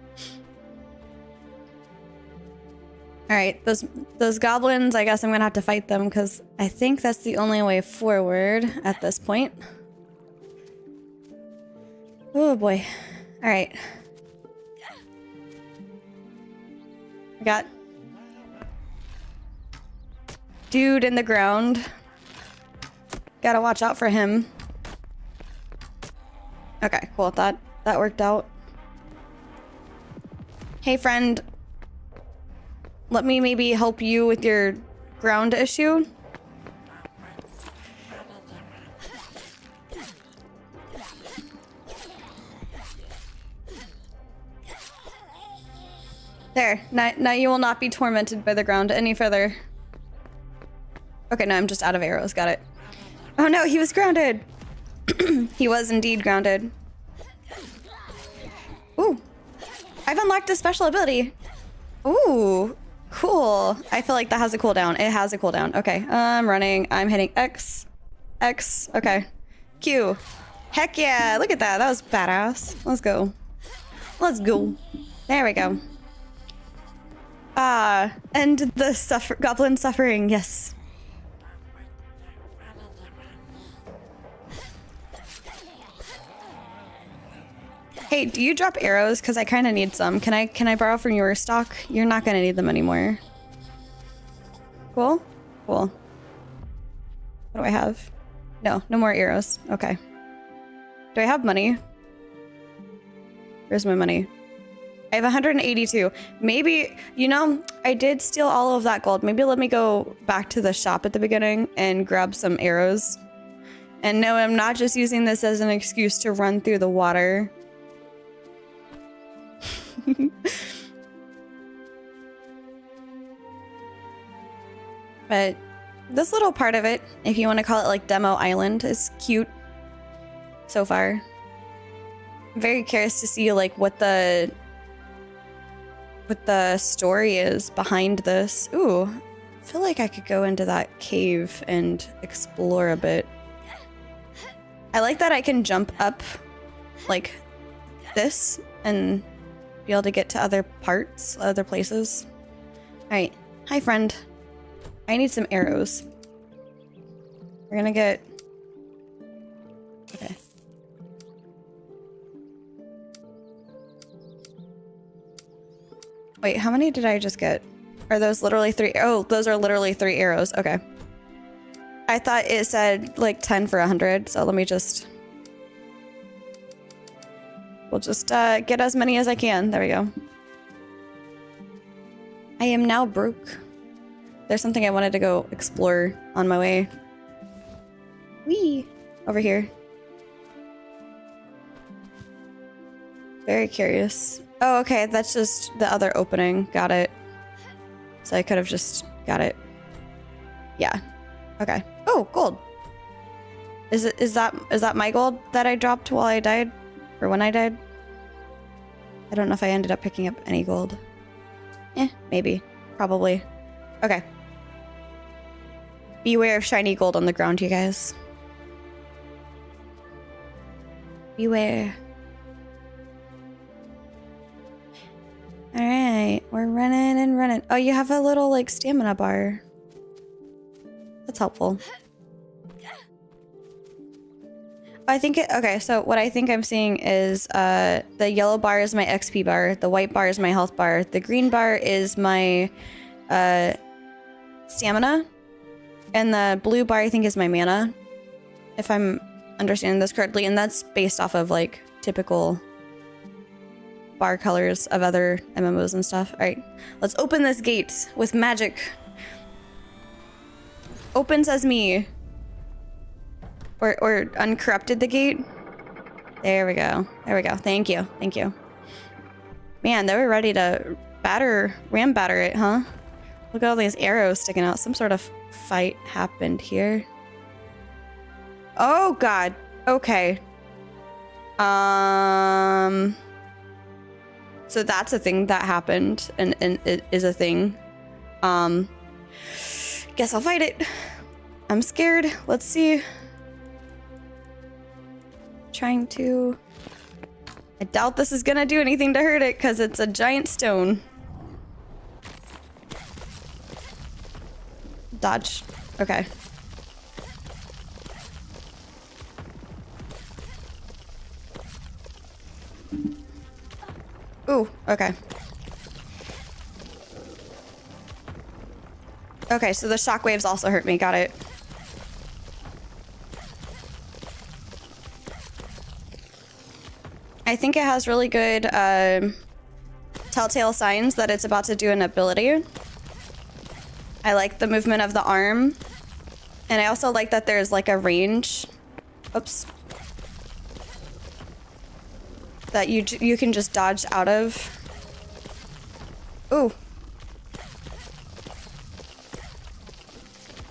Alright, those goblins, I guess I'm gonna have to fight them because I think that's the only way forward at this point. Oh boy. Alright. I got dude in the ground. Gotta watch out for him. Okay, cool. That worked out. Hey friend. Let me maybe help you with your ground issue. There. Now you will not be tormented by the ground any further. Okay, no, I'm just out of arrows. Got it. Oh no, he was grounded. He was indeed grounded. Ooh. I've unlocked a special ability. Ooh. Cool. I feel like that has a cooldown. It has a cooldown. Okay. I'm running. I'm hitting X. X. Okay. Q. Heck yeah. Look at that. That was badass. Let's go. Let's go. There we go. End the goblin suffering. Yes. Hey, do you drop arrows? Because I kind of need some. Can I borrow from your stock? You're not going to need them anymore. Cool? Cool. What do I have? No more arrows. Okay. Do I have money? Where's my money? I have 182. Maybe, you know, I did steal all of that gold. Maybe let me go back to the shop at the beginning and grab some arrows. And no, I'm not just using this as an excuse to run through the water. But this little part of it, if you want to call it like Demo Island, is cute so far. I'm very curious to see like what the story is behind this. Ooh, I feel like I could go into that cave and explore a bit. I like that I can jump up like this and be able to get to other parts, other places. All right, hi friend. I need some arrows. We're gonna get... Okay. Wait, how many did I just get? Are those literally 3? Oh, those are literally 3 arrows. Okay. I thought it said like 10 for 100, so let me just... We'll just get as many as I can. There we go. I am now broke. There's something I wanted to go explore on my way. Whee! Over here. Very curious. Oh, okay, that's just the other opening. Got it. So I could have just got it. Yeah. Okay. Oh, gold. Is that my gold that I dropped while I died? Or when I died? I don't know if I ended up picking up any gold. Maybe. Probably. Okay. Beware of shiny gold on the ground, you guys. Beware. Alright, we're running and running. Oh, you have a little, like, stamina bar. That's helpful. I think it... Okay, so what I think I'm seeing is the yellow bar is my XP bar, the white bar is my health bar, the green bar is my stamina, and the blue bar I think is my mana, if I'm understanding this correctly, and that's based off of, like, typical bar colors of other MMOs and stuff. Alright, let's open this gate with magic. Open sesame. Or uncorrupted the gate. There we go. There we go. Thank you. Thank you. Man, they were ready to ram batter it, huh? Look at all these arrows sticking out. Some sort of fight happened here. Oh, God. Okay. So that's a thing that happened, and it is a thing. Guess I'll fight it. I'm scared. Let's see. Trying to... I doubt this is gonna do anything to hurt it, because it's a giant stone. Dodge. Okay. Ooh, okay. Okay, so the shockwaves also hurt me. Got it. I think it has really good telltale signs that it's about to do an ability. I like the movement of the arm. And I also like that there's like a range. Oops. That you can just dodge out of. Ooh.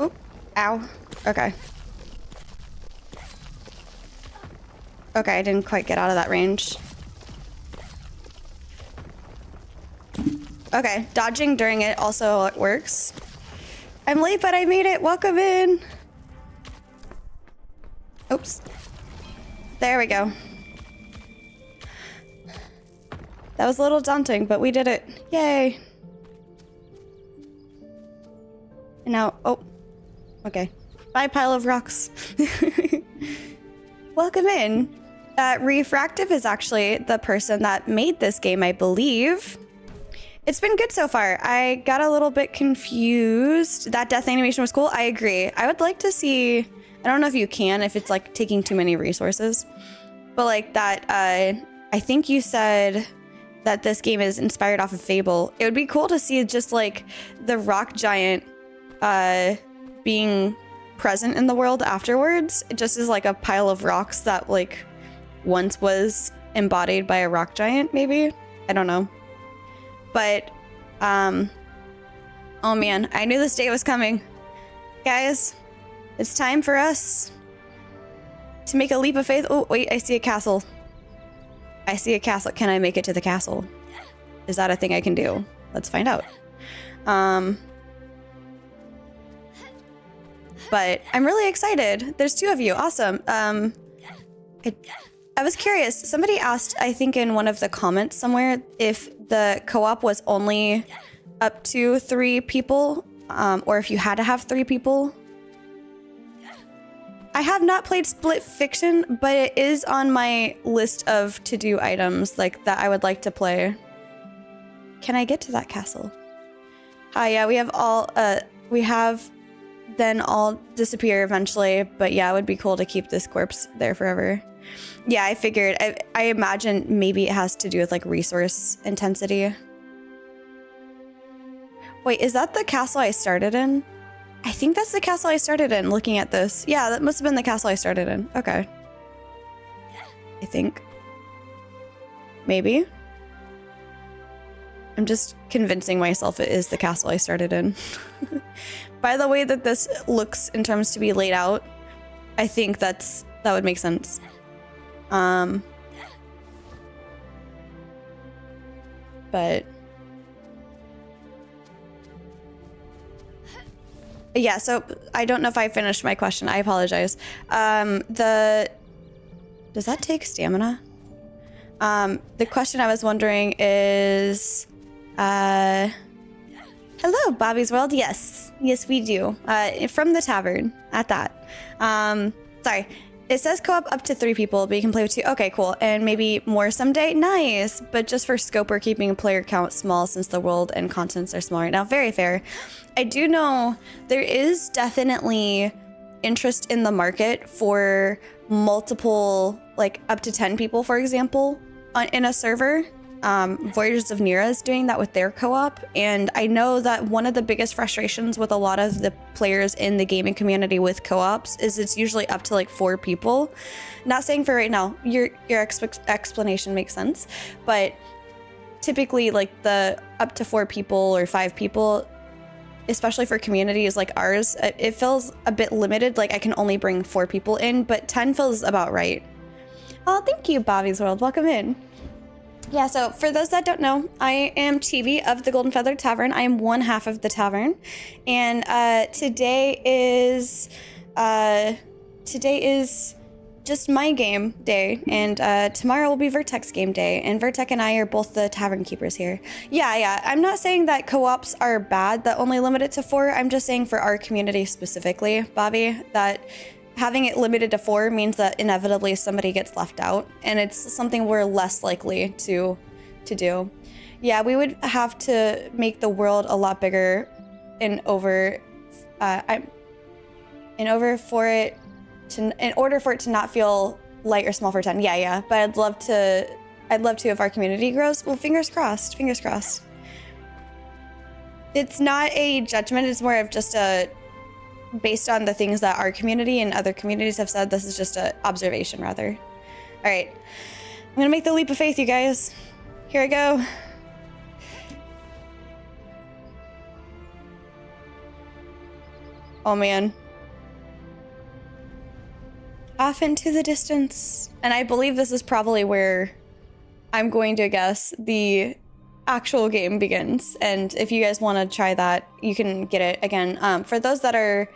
Oop. Ow. Okay. Okay, I didn't quite get out of that range. Okay, dodging during it also works. I'm late, but I made it. Welcome in. Oops. There we go. That was a little daunting, but we did it. Yay. And now, oh, okay. Bye, pile of rocks. Welcome in. Refractive is actually the person that made this game, I believe. It's been good so far. I got a little bit confused. That death animation was cool. I agree. I would like to see, I don't know if you can, if it's like taking too many resources, but like that, I think you said that this game is inspired off of Fable. It would be cool to see just like the rock giant being present in the world afterwards, just as like a pile of rocks that like once was embodied by a rock giant, maybe? I don't know. But, oh man, I knew this day was coming. Guys, it's time for us to make a leap of faith. Oh, wait, I see a castle. I see a castle. Can I make it to the castle? Is that a thing I can do? Let's find out. But I'm really excited. There's 2 of you. Awesome. I was curious. Somebody asked, I think in one of the comments somewhere, if the co-op was only up to 3 people, or if you had to have 3 people. I have not played Split Fiction, but it is on my list of to-do items like that I would like to play. Can I get to that castle? Yeah, we have all, then all disappear eventually, but yeah, it would be cool to keep this corpse there forever. Yeah, I figured. I imagine maybe it has to do with like resource intensity. Wait, is that the castle I started in? I think that's the castle I started in, looking at this. Yeah, that must have been the castle I started in. Okay. I think. Maybe. I'm just convincing myself it is the castle I started in. By the way that this looks in terms to be laid out, I think that would make sense. But yeah, so I don't know if I finished my question. I apologize. Does that take stamina? The question I was wondering is, hello, Bobby's World. Yes, we do. From the tavern at that. Sorry. It says co-op up to 3 people, but you can play with 2. Okay, cool. And maybe more someday? Nice. But just for scope, we're keeping player count small since the world and continents are small right now. Very fair. I do know there is definitely interest in the market for multiple, like up to 10 people, for example, in a server. Voyages of Nira is doing that with their co-op, and I know that one of the biggest frustrations with a lot of the players in the gaming community with co-ops is it's usually up to like 4 people. Not saying for right now, your explanation makes sense, but typically like the up to 4 people or 5 people, especially for communities like ours, it feels a bit limited. Like I can only bring 4 people in, but 10 feels about right. Oh, thank you, Bobby's World. Welcome in. Yeah, so for those that don't know, I am Chibi of the Golden Feather Tavern. I am one half of the tavern, and today is just my game day, and tomorrow will be Vertex game day, and Vertex and I are both the tavern keepers here. Yeah, I'm not saying that co-ops are bad that only limit it to 4. I'm just saying for our community specifically, Bobby, that having it limited to 4 means that inevitably somebody gets left out, and it's something we're less likely to do. Yeah, we would have to make the world a lot bigger in order for it to not feel light or small for 10. Yeah, but I'd love to if our community grows. Well, fingers crossed. It's not a judgment, it's more of just based on the things that our community and other communities have said. This is just an observation, rather. All right, I'm gonna make the leap of faith, you guys. Here I go. Oh man. Off into the distance. And I believe this is probably where I'm going to guess the actual game begins. And if you guys want to try that, you can get it again. For those that are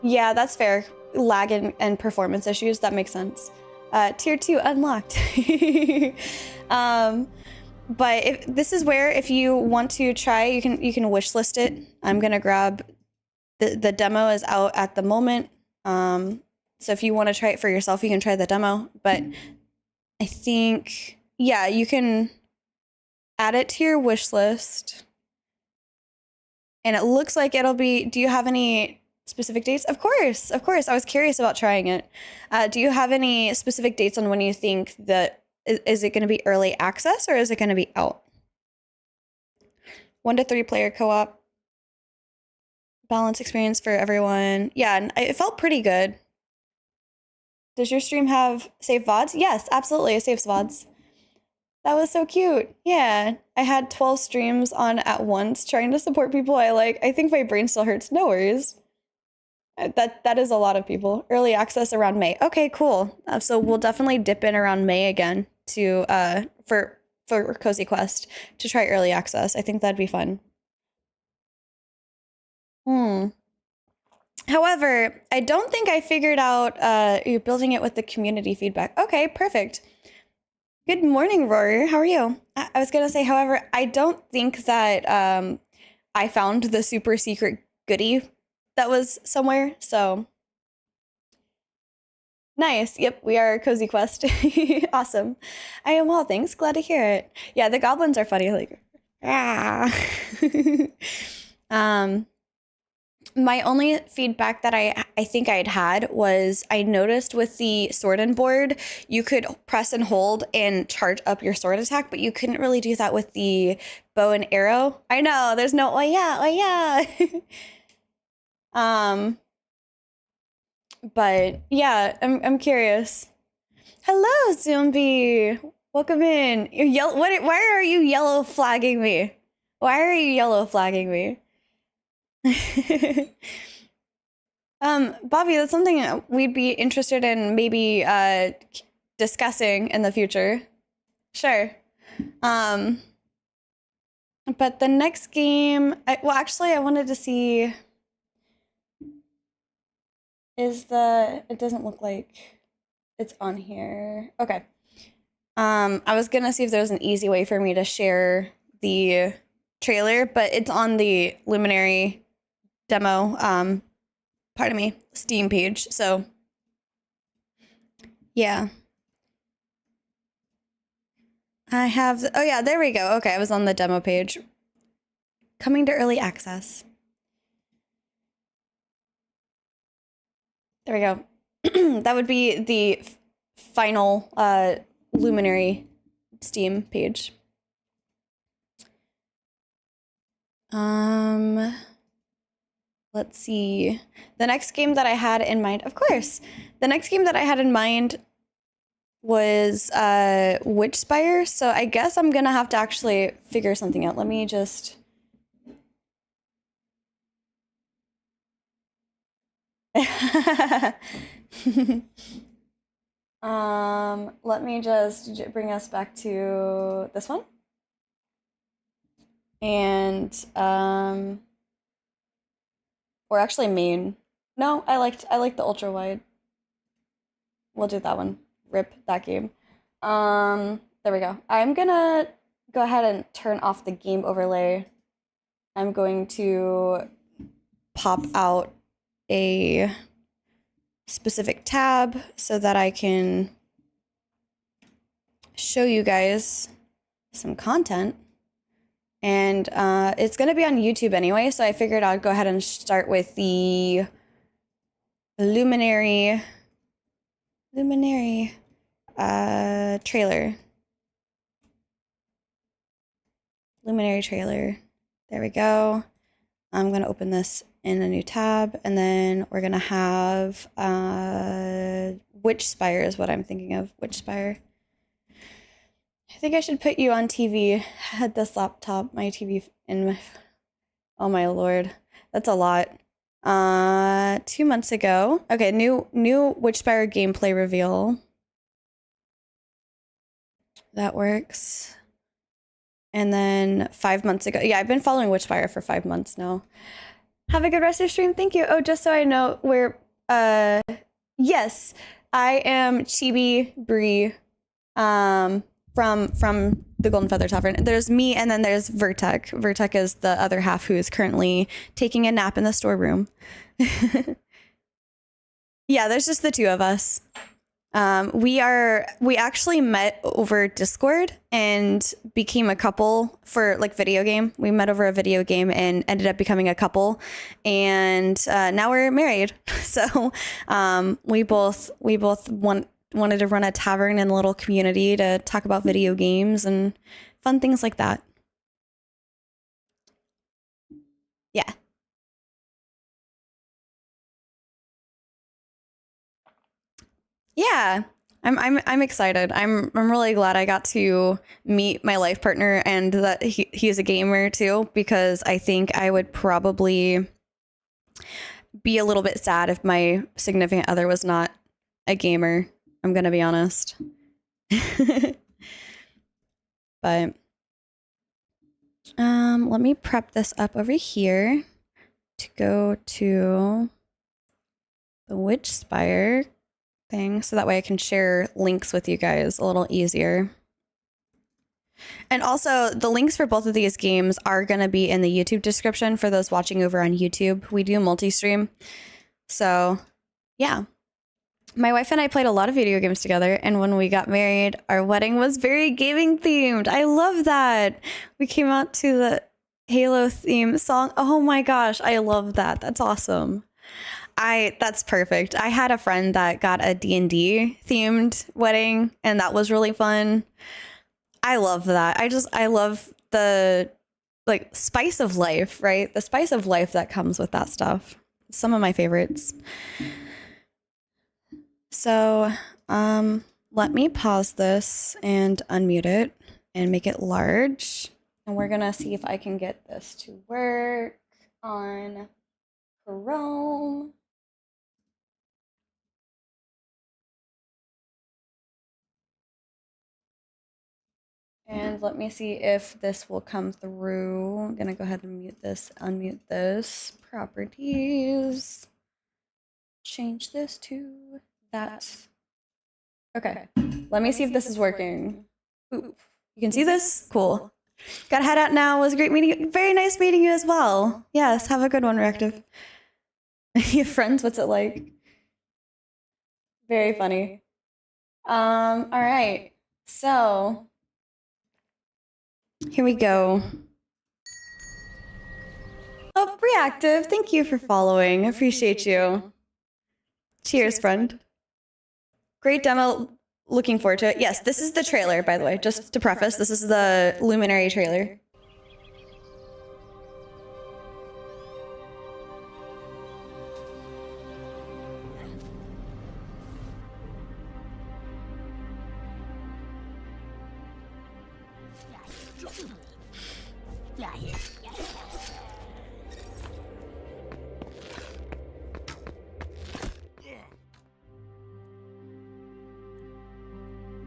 yeah, that's fair. Lag and performance issues, that makes sense. Tier 2 unlocked. But if this is where, if you want to try, you can wishlist it. I'm gonna grab the demo is out at the moment. So if you want to try it for yourself, you can try the demo. But I think, yeah, you can add it to your wish list. And it looks like it'll be, do you have any specific dates? Of course. I was curious about trying it. Do you have any specific dates on when you think that, is it going to be early access or is it going to be out? 1 to 3 player co-op. Balance experience for everyone. Yeah, and it felt pretty good. Does your stream have save VODs? Yes, absolutely. It saves VODs. That was so cute. Yeah. I had 12 streams on at once trying to support people I like. I think my brain still hurts. No worries. That is a lot of people. Early access around May. Okay, cool. So we'll definitely dip in around May again to for Cozy Quest to try early access. I think that'd be fun. Hmm. However, I don't think I figured out you're building it with the community feedback. Okay, perfect. Good morning, Rory. How are you? I was gonna say, however, I don't think that I found the super secret goodie that was somewhere. So nice. Yep, we are Cozy Quest. Awesome. I am well, thanks. Glad to hear it. Yeah, the goblins are funny. Like, ah. um. My only feedback that I think I'd had was I noticed with the sword and board, you could press and hold and charge up your sword attack, but you couldn't really do that with the bow and arrow. I know, there's no, oh yeah. But yeah, I'm curious. Hello, Zombie. Welcome in. You're yellow. Why are you yellow flagging me? Why are you yellow flagging me? Bobby, that's something we'd be interested in maybe discussing in the future. Sure. But the next game, well, actually, I wanted to see it doesn't look like it's on here. Okay. I was gonna see if there was an easy way for me to share the trailer, but it's on the Luminary demo, pardon me, Steam page. So yeah. I have, oh yeah, there we go. Okay, I was on the demo page. Coming to early access. There we go. That would be the final Luminary Steam page. Let's see. The next game that I had in mind, of course, the next game that I had in mind was Witchspire. So I guess I'm gonna have to actually figure something out. Let me just. Let me just bring us back to this one. And or actually main. No, I liked the ultra wide. We'll do that one. Rip that game. There we go. I'm gonna go ahead and turn off the game overlay. I'm going to pop out a specific tab so that I can show you guys some content. And it's going to be on YouTube anyway, so I figured I'd go ahead and start with the Luminary trailer. Luminary trailer. There we go. I'm going to open this in a new tab, and then we're going to have Witchspire is what I'm thinking of. Witchspire. I think I should put you on TV. I had this laptop, my TV in my... Oh my lord. That's a lot. 2 months ago. Okay, new Witchspire gameplay reveal. That works. And then 5 months ago. Yeah, I've been following Witchspire for 5 months now. Have a good rest of your stream. Thank you. Oh, just so I know, we're yes, I am Chibi Bree from the Golden Feather Tavern. There's me, and then there's Vertek. Vertek is the other half who is currently taking a nap in the storeroom. Yeah, there's just the two of us. We actually met over Discord and became a couple for like video game. We met over a video game and ended up becoming a couple, and now we're married. So we both wanted to run a tavern in a little community to talk about video games and fun things like that. Yeah. Yeah. I'm excited. I'm really glad I got to meet my life partner and that he's a gamer too, because I think I would probably be a little bit sad if my significant other was not a gamer. I'm gonna be honest. But let me prep this up over here to go to the Witchspire thing so that way I can share links with you guys a little easier. And also, the links for both of these games are going to be in the YouTube description for those watching over on YouTube. We do multi-stream. So, yeah. My wife and I played a lot of video games together, and when we got married, our wedding was very gaming themed. I love that. We came out to the Halo theme song. Oh my gosh, I love that. That's awesome. That's perfect. I had a friend that got a D&D themed wedding, and that was really fun. I love that. I love the like spice of life, right? The spice of life that comes with that stuff. Some of my favorites. So, let me pause this and unmute it and make it large. And we're gonna see if I can get this to work on Chrome. And let me see if this will come through. I'm gonna go ahead and mute this, unmute this. Properties. Change this to that. Okay, let me see if this is working. Ooh, you can see this? Cool. Gotta head out now. It was a great meeting you. Very nice meeting you as well. Yes, have a good one, Reactive. You have friends? What's it like? Very funny. All right. So here we go. Oh, Reactive, thank you for following. I appreciate you. Cheers, friend. Great demo. Looking forward to it. Yes, this is the trailer, by the way. Just to preface, this is the Luminary trailer.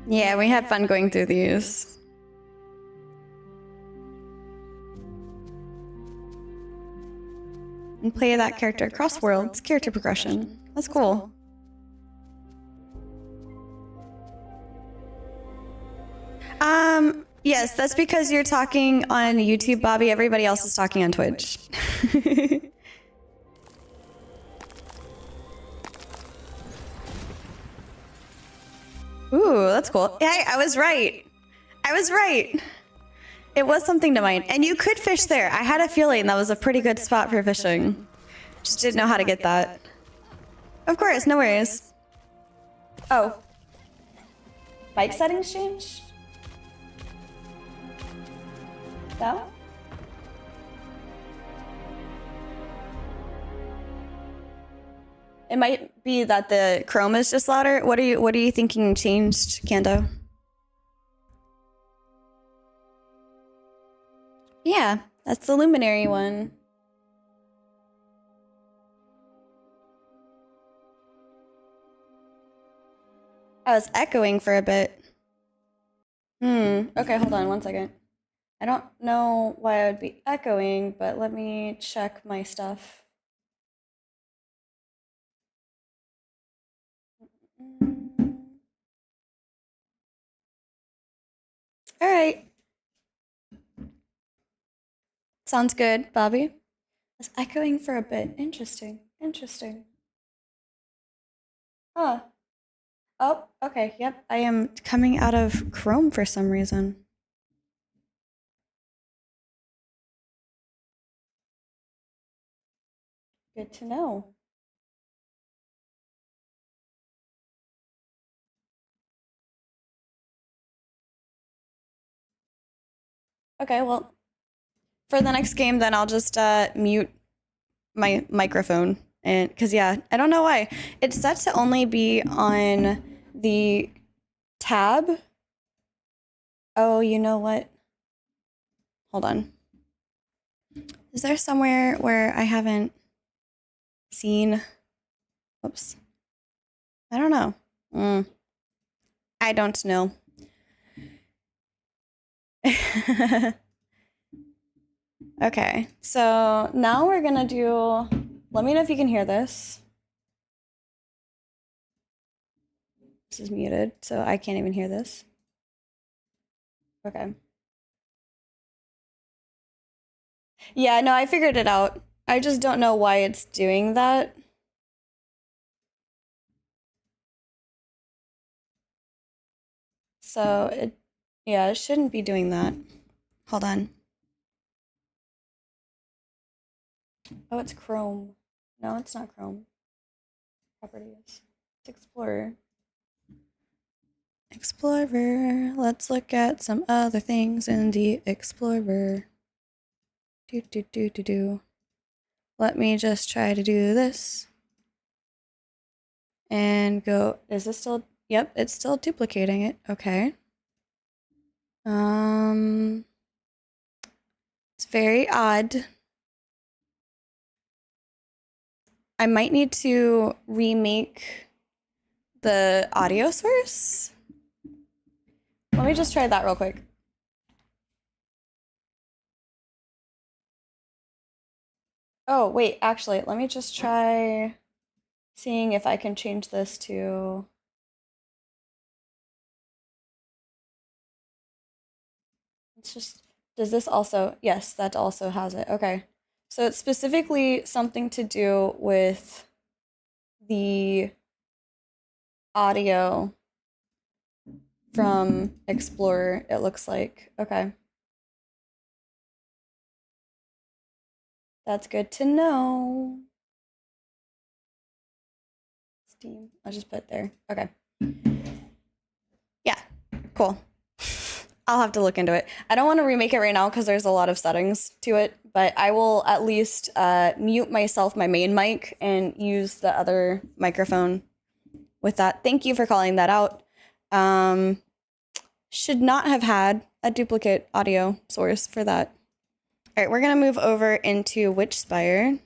Yeah, we had fun going through these. And play that character across worlds, character progression. That's cool. Yes, that's because you're talking on YouTube, Bobby. Everybody else is talking on Twitch. Ooh, that's cool. Hey, I was right. I was right. It was something to mine. And you could fish there. I had a feeling that was a pretty good spot for fishing. Just didn't know how to get that. Of course, no worries. Oh. Bike settings changed? No? It might be that the Chrome is just louder. What are you thinking changed, Kando? Yeah, that's the Luminary one. I was echoing for a bit. Okay, hold on one second. I don't know why I would be echoing, but let me check my stuff. All right. Sounds good, Bobby. I was echoing for a bit. Interesting. Interesting. Huh. Oh, okay. Yep. I am coming out of Chrome for some reason. Good to know. Okay, well, for the next game, then I'll just mute my microphone. And because, yeah, I don't know why. It's set to only be on the tab. Oh, you know what? Hold on. Is there somewhere where I haven't seen? Oops. I don't know. I don't know. Okay, so now we're gonna do, let me know if you can hear this. This is muted, so I can't even hear this. Okay. Yeah, no, I figured it out. I just don't know why it's doing that. So it shouldn't be doing that. Hold on. Oh, it's Chrome. No, it's not Chrome. Properties. It's Explorer. Explorer. Let's look at some other things in the Explorer. Let me just try to do this. And go, is this still, yep, it's still duplicating it. Okay. It's very odd. I might need to remake the audio source. Let me just try that real quick. Oh, wait, actually, let me just try seeing if I can change this to... It's just, does this also, yes, that also has it. Okay. So it's specifically something to do with the audio from Explorer, it looks like. Okay. That's good to know. Steam, I'll just put it there. Okay. Yeah, cool. I'll have to look into it. I don't want to remake it right now because there's a lot of settings to it, but I will at least mute myself, my main mic, and use the other microphone with that. Thank you for calling that out. Should not have had a duplicate audio source for that. All right, we're going to move over into Witchspire.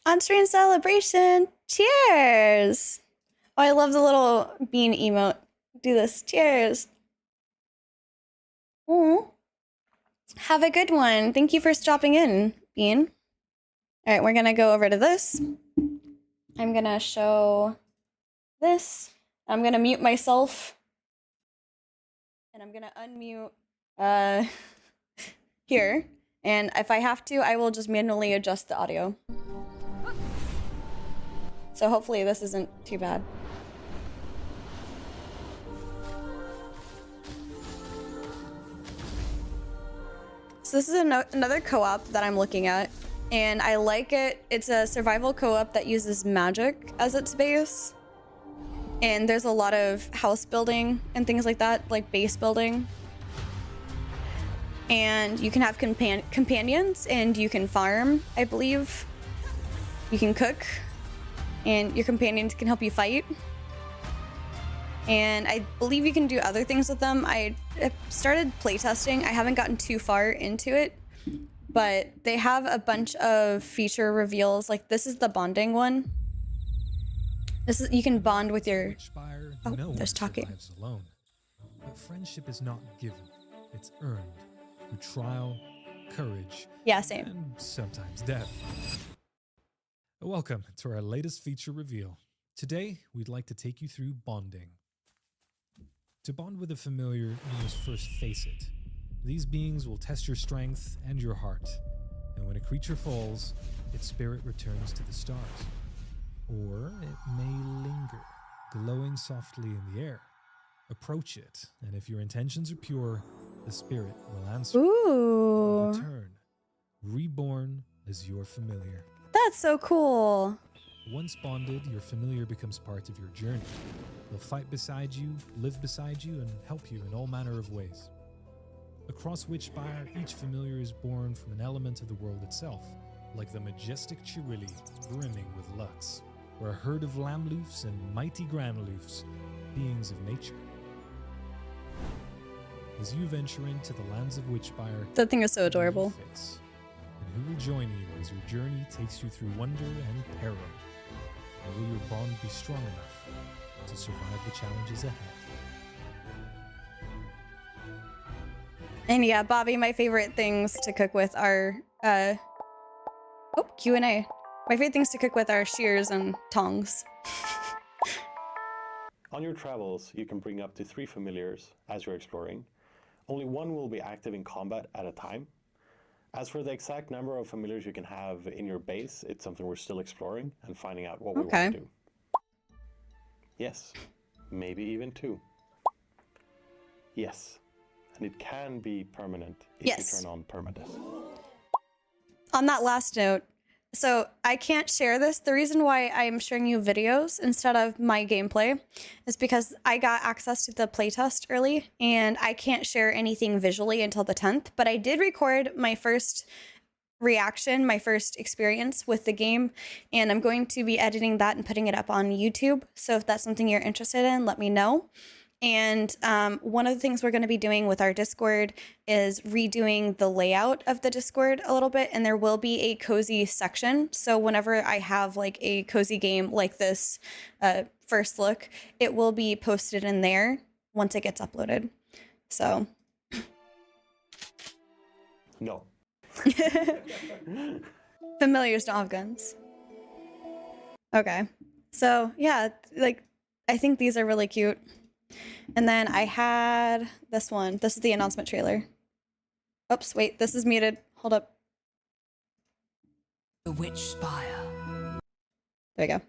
On-screen celebration. Cheers. Oh, I love the little bean emote. Do this. Cheers. Ooh. Have a good one. Thank you for stopping in, Bean. All right, we're going to go over to this. I'm going to show this. I'm going to mute myself. And I'm going to unmute here. And if I have to, I will just manually adjust the audio. So hopefully this isn't too bad. So this is another co-op that I'm looking at, and I like it. It's a survival co-op that uses magic as its base. And there's a lot of house building and things like that, like base building. And you can have companions, and you can farm, I believe. You can cook, and your companions can help you fight. And I believe you can do other things with them. I started playtesting. I haven't gotten too far into it, but they have a bunch of feature reveals. Like this is the bonding one. This is, you can bond with your... Witchspire, oh, no there's one talking. survives alone. But friendship is not given, it's earned through trial, courage, Yeah, same. and sometimes death. Welcome to our latest feature reveal. Today, we'd like to take you through bonding. To bond with a familiar, you must first face it. These beings will test your strength and your heart, and when a creature falls, its spirit returns to the stars. Or it may linger, glowing softly in the air. Approach it, and if your intentions are pure, the spirit will answer. Ooh. Return, reborn as your familiar. That's so cool. Once bonded, your familiar becomes part of your journey. They'll fight beside you, live beside you, and help you in all manner of ways. Across Witchspire, each familiar is born from an element of the world itself, like the majestic Chirilli brimming with lux, or a herd of lamloofs and mighty granaloofs, beings of nature. As you venture into the lands of Witchspire, That thing is so adorable. face, and who will join you as your journey takes you through wonder and peril? And will your bond be strong enough to survive the challenges ahead? And yeah, Bobby, my favorite things to cook with are Q&A. My favorite things to cook with are shears and tongs. On your travels, you can bring up to 3 familiars as you're exploring. Only one will be active in combat at a time. As for the exact number of familiars you can have in your base, it's something we're still exploring and finding out what we want to do. Yes, maybe even 2. Yes, and it can be permanent if you turn on permadeath. On that last note, so I can't share this. The reason why I'm showing you videos instead of my gameplay is because I got access to the playtest early and I can't share anything visually until the 10th, but I did record my first reaction, my first experience with the game, and I'm going to be editing that and putting it up on YouTube. So if that's something you're interested in, let me know. And one of the things we're going to be doing with our Discord is redoing the layout of the Discord a little bit, and there will be a cozy section. So whenever I have like a cozy game like this first look, it will be posted in there once it gets uploaded. So. No. Familiars don't have guns. Okay. So yeah, like I think these are really cute. And then I had this one. This is the announcement trailer. Oops, wait, this is muted. Hold up. The Witchspire. There we go.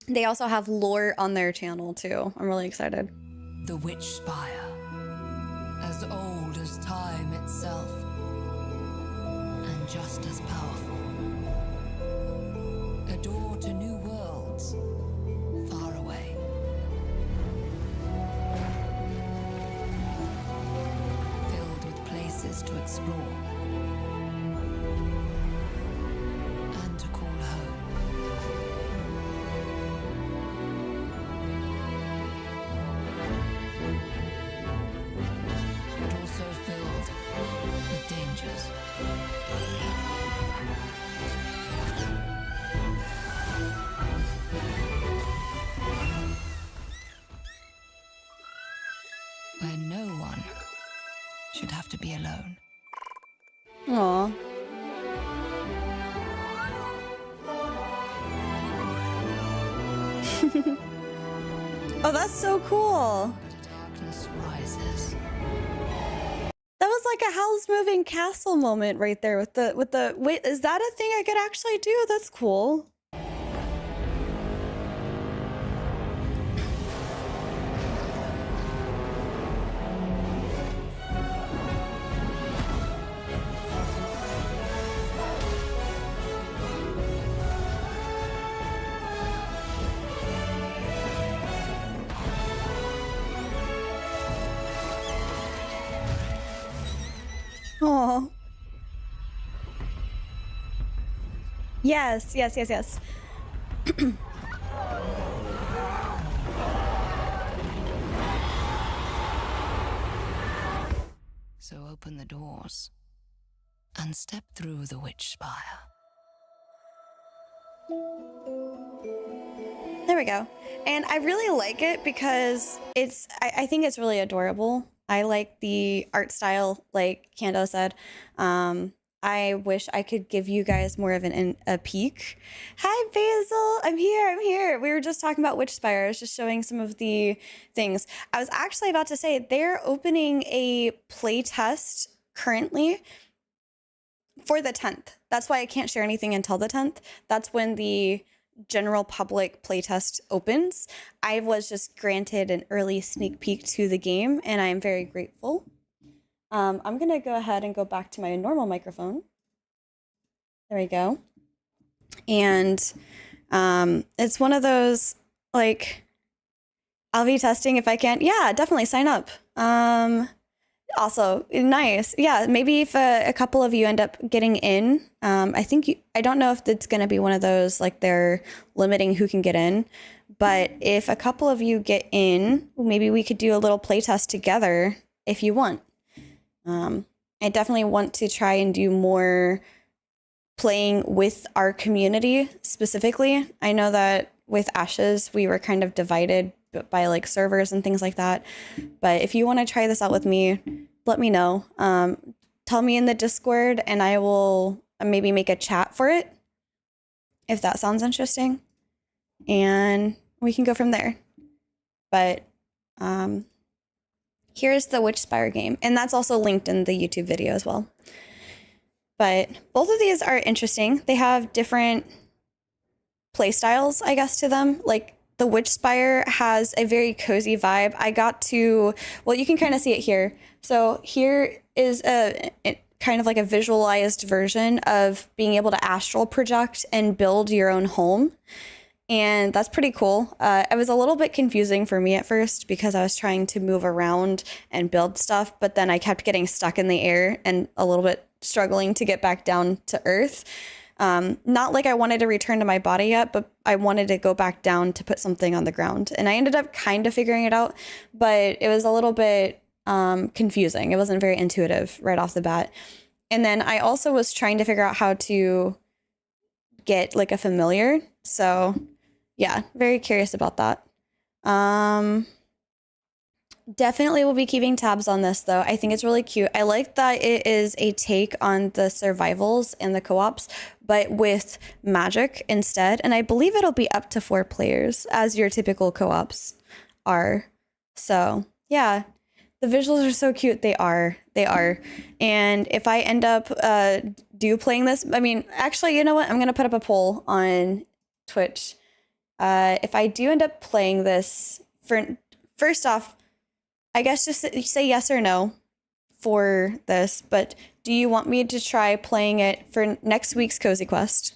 They also have lore on their channel too. I'm really excited. The Witchspire. As old as time itself. And just as powerful. A door to new worlds. Far away. Filled with places to explore. And to call home. But also filled with dangers. Where no one should have to be alone. Aw. Oh, that's so cool. The darkness rises. That was like a Howl's Moving Castle moment right there with the wait, is that a thing I could actually do? That's cool. Oh. Yes, yes, yes, yes. So open the doors and step through the Witchspire. There we go. And I really like it because I think it's really adorable. I like the art style, like Kando said. I wish I could give you guys more of a peek. Hi, Basil. I'm here. We were just talking about Witchspire. I was just showing some of the things. I was actually about to say they're opening a play test currently for the 10th. That's why I can't share anything until the 10th. That's when the general public playtest opens. I was just granted an early sneak peek to the game, and I'm very grateful. I'm gonna go ahead and go back to my normal microphone. There we go. And it's one of those, like, I'll be testing if I can. Yeah, definitely sign up. Also, nice. Yeah, maybe if a couple of you end up getting in, I don't know if it's going to be one of those like they're limiting who can get in, but if a couple of you get in, maybe we could do a little playtest together if you want. I definitely want to try and do more playing with our community specifically. I know that with Ashes, we were kind of divided by like servers and things like that. But if you want to try this out with me, let me know. Tell me in the Discord and I will maybe make a chat for it if that sounds interesting. And we can go from there. But here's the Witchspire game. And that's also linked in the YouTube video as well. But both of these are interesting. They have different play styles, I guess, to them. Like the Witchspire has a very cozy vibe. Well, you can kind of see it here. So here is a kind of like a visualized version of being able to astral project and build your own home. And that's pretty cool. It was a little bit confusing for me at first because I was trying to move around and build stuff, but then I kept getting stuck in the air and a little bit struggling to get back down to earth. Not like I wanted to return to my body yet, but I wanted to go back down to put something on the ground. And I ended up kind of figuring it out, but it was a little bit confusing. It wasn't very intuitive right off the bat. And then I also was trying to figure out how to get like a familiar. So yeah, very curious about that. Definitely will be keeping tabs on this though. I think it's really cute. I like that it is a take on the survivals and the co-ops, but with magic instead. And I believe it'll be up to 4 players as your typical co-ops are. So yeah, the visuals are so cute. They are. And if I end up playing this, I mean, actually, you know what? I'm going to put up a poll on Twitch. If I do end up playing this, first off, I guess just say yes or no for this, but do you want me to try playing it for next week's Cozy Quest?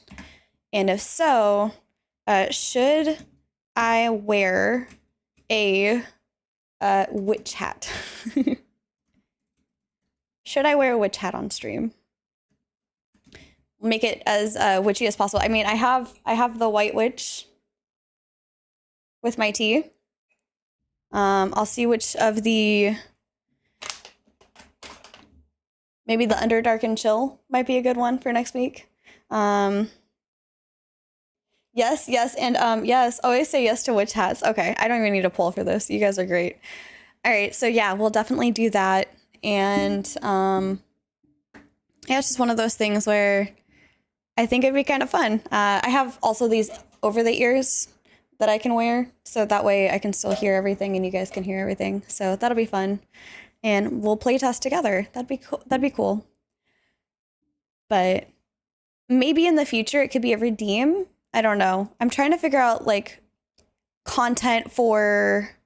And if so, should I wear a witch hat? Should I wear a witch hat on stream? Make it as witchy as possible. I mean, I have the white witch with my tea. I'll see which of maybe the Underdark and Chill might be a good one for next week. Yes, and yes, always say yes to witch hats. Okay, I don't even need a poll for this. You guys are great. All right, so yeah, we'll definitely do that. And yeah, it's just one of those things where I think it'd be kind of fun. I have also these over the ears that I can wear, so that way I can still hear everything and you guys can hear everything. So that'll be fun, and we'll play test together. That'd be cool. That'd be cool. But maybe in the future it could be a redeem. I don't know. I'm trying to figure out like content for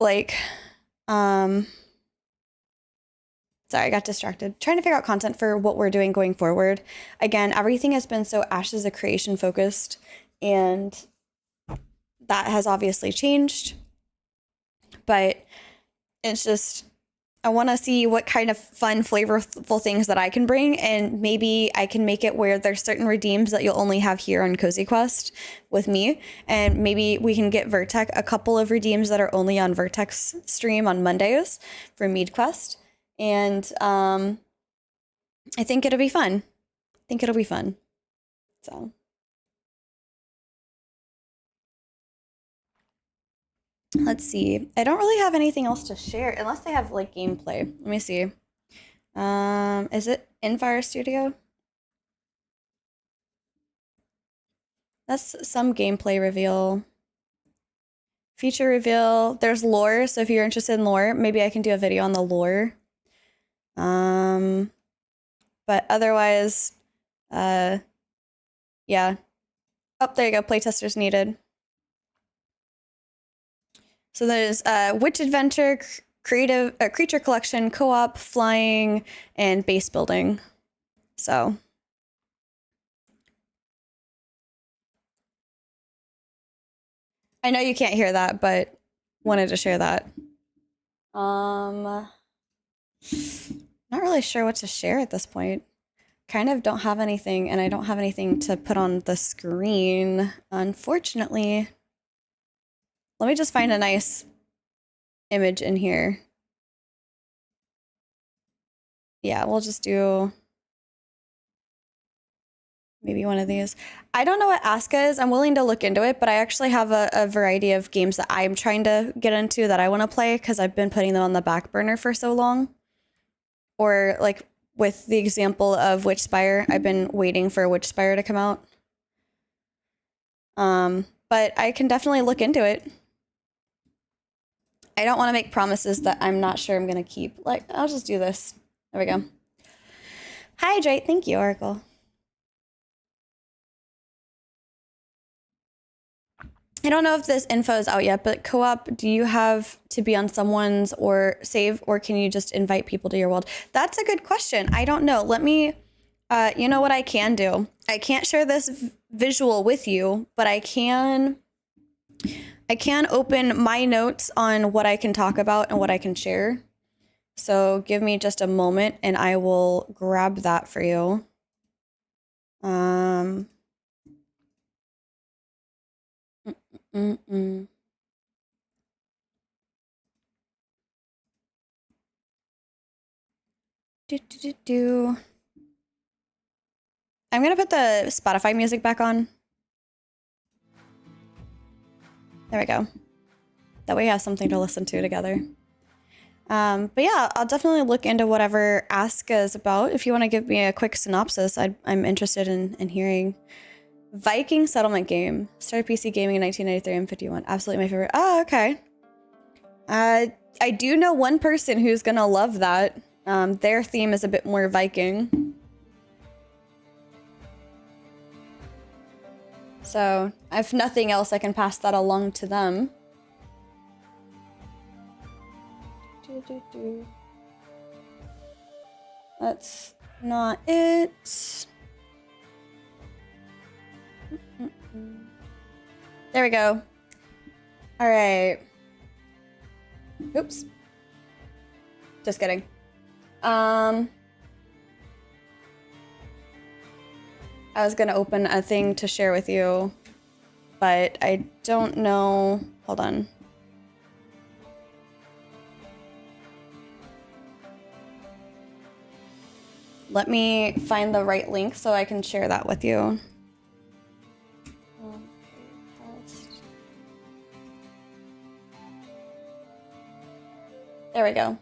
like sorry, I got distracted. Trying to figure out content for what we're doing going forward. Again, everything has been so Ashes of Creation focused, and that has obviously changed. But it's just, I want to see what kind of fun, flavorful things that I can bring, and maybe I can make it where there's certain redeems that you'll only have here on Cozy Quest with me, and maybe we can get Vertex a couple of redeems that are only on Vertex stream on Mondays for Mead Quest. And I think it'll be fun. So let's see. I don't really have anything else to share unless they have like gameplay. Let me see. Is it in Fire Studio? That's some gameplay reveal. Feature reveal. There's lore, so if you're interested in lore, maybe I can do a video on the lore. But otherwise, yeah. Oh, there you go. Playtesters needed. So there's Witch Adventure, Creative Creature Collection, Co-op, Flying, and Base Building. So I know you can't hear that, but wanted to share that. Not really sure what to share at this point. Kind of don't have anything, and I don't have anything to put on the screen, unfortunately. Let me just find a nice image in here. Yeah, we'll just do maybe one of these. I don't know what Aska is. I'm willing to look into it, but I actually have a variety of games that I'm trying to get into that I want to play because I've been putting them on the back burner for so long. Or like with the example of Witchspire, I've been waiting for Witchspire to come out. But I can definitely look into it. I don't want to make promises that I'm not sure I'm going to keep. Like, I'll just do this. There we go. Hydrate. Thank you, Oracle. I don't know if this info is out yet, but co-op, do you have to be on someone's or save, or can you just invite people to your world? That's a good question. I don't know. Let me, you know what I can do? I can't share this visual with you, but I can open my notes on what I can talk about and what I can share. So give me just a moment and I will grab that for you. I'm gonna put the Spotify music back on. There we go. That way we have something to listen to together. But yeah, I'll definitely look into whatever Aska is about. If you want to give me a quick synopsis, I'm interested in hearing. Viking settlement game. Started PC gaming in 1993 and 51. Absolutely my favorite. Oh, okay. I do know one person who's gonna love that. Their theme is a bit more Viking. So, if nothing else, I can pass that along to them. That's not it. There we go. All right. Oops. Just kidding. I was gonna open a thing to share with you, but I don't know. Hold on. Let me find the right link so I can share that with you. There we go.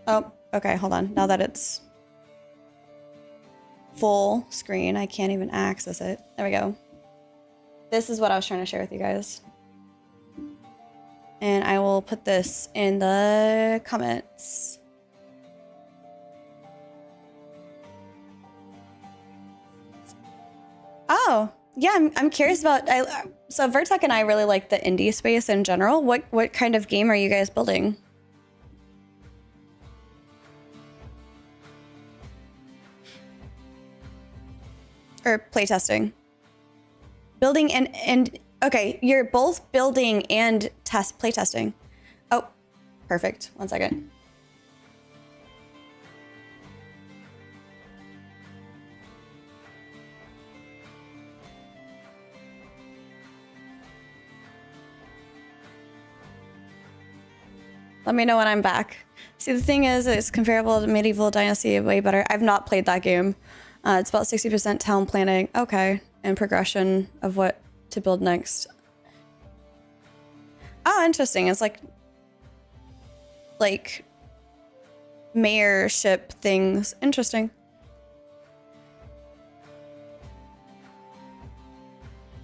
Oh, okay, hold on. Now that it's full screen, I can't even access it. There we go. This is what I was trying to share with you guys. And I will put this in the comments. Oh, yeah, I'm curious about... So Vertec and I really like the indie space in general. What kind of game are you guys building? Or playtesting? Building and... Okay, you're both building and playtesting. Oh, perfect. One second. Let me know when I'm back. See, the thing is, it's comparable to Medieval Dynasty, way better. I've not played that game. It's about 60% town planning. Okay. And progression of what to build next. Oh, interesting. It's like mayorship things. Interesting.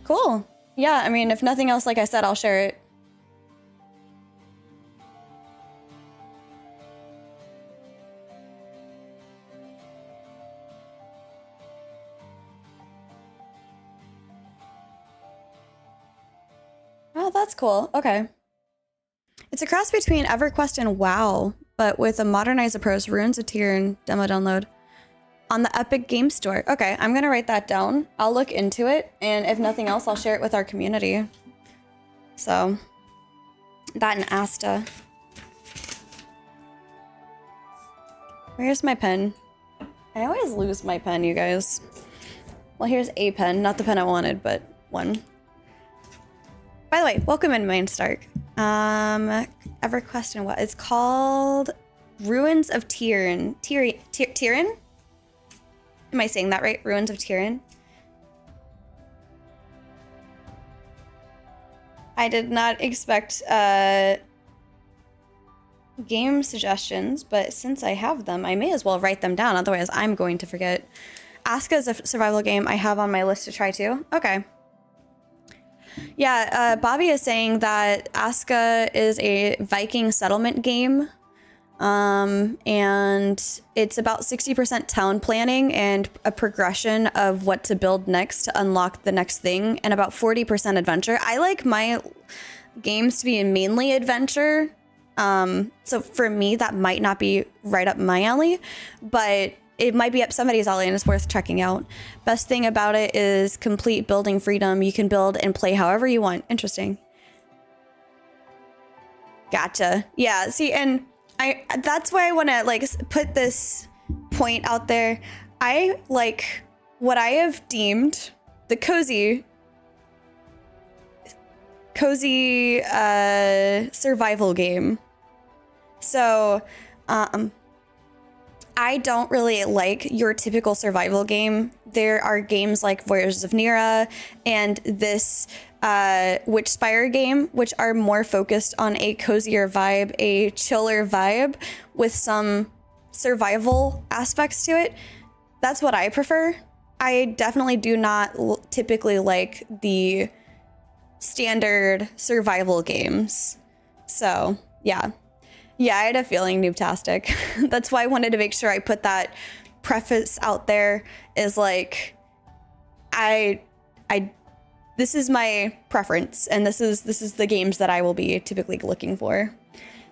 Cool. Yeah, I mean, if nothing else, like I said, I'll share it. Oh, that's cool. Okay. It's a cross between EverQuest and WoW, but with a modernized approach. Runes of Tyr and demo download on the Epic Game Store. Okay, I'm gonna write that down. I'll look into it, and if nothing else, I'll share it with our community. So, that and Asta. Where's my pen? I always lose my pen, you guys. Well, here's a pen. Not the pen I wanted, but one. By the way, welcome in, Mainstark. EverQuest and what? It's called Ruins of Tyrion. Tyrion? Am I saying that right? Ruins of Tyrion? I did not expect game suggestions, but since I have them, I may as well write them down. Otherwise, I'm going to forget. Aska is a survival game I have on my list to try too. Okay. Yeah, Bobby is saying that Aska is a Viking settlement game. And it's about 60% town planning and a progression of what to build next to unlock the next thing, and about 40% adventure. I like my games to be mainly adventure. So for me, that might not be right up my alley, but it might be up somebody's alley and it's worth checking out. Best thing about it is complete building freedom. You can build and play however you want. Interesting. Gotcha. Yeah, see, and that's why I want to like put this point out there. I like what I have deemed the cozy survival game. So, I don't really like your typical survival game. There are games like Voyages of Nira and this Witchspire game, which are more focused on a cozier vibe, a chiller vibe with some survival aspects to it. That's what I prefer. I definitely do not typically like the standard survival games. So, yeah. Yeah, I had a feeling Noobtastic. That's why I wanted to make sure I put that preface out there, is like, this is my preference, and this is the games that I will be typically looking for.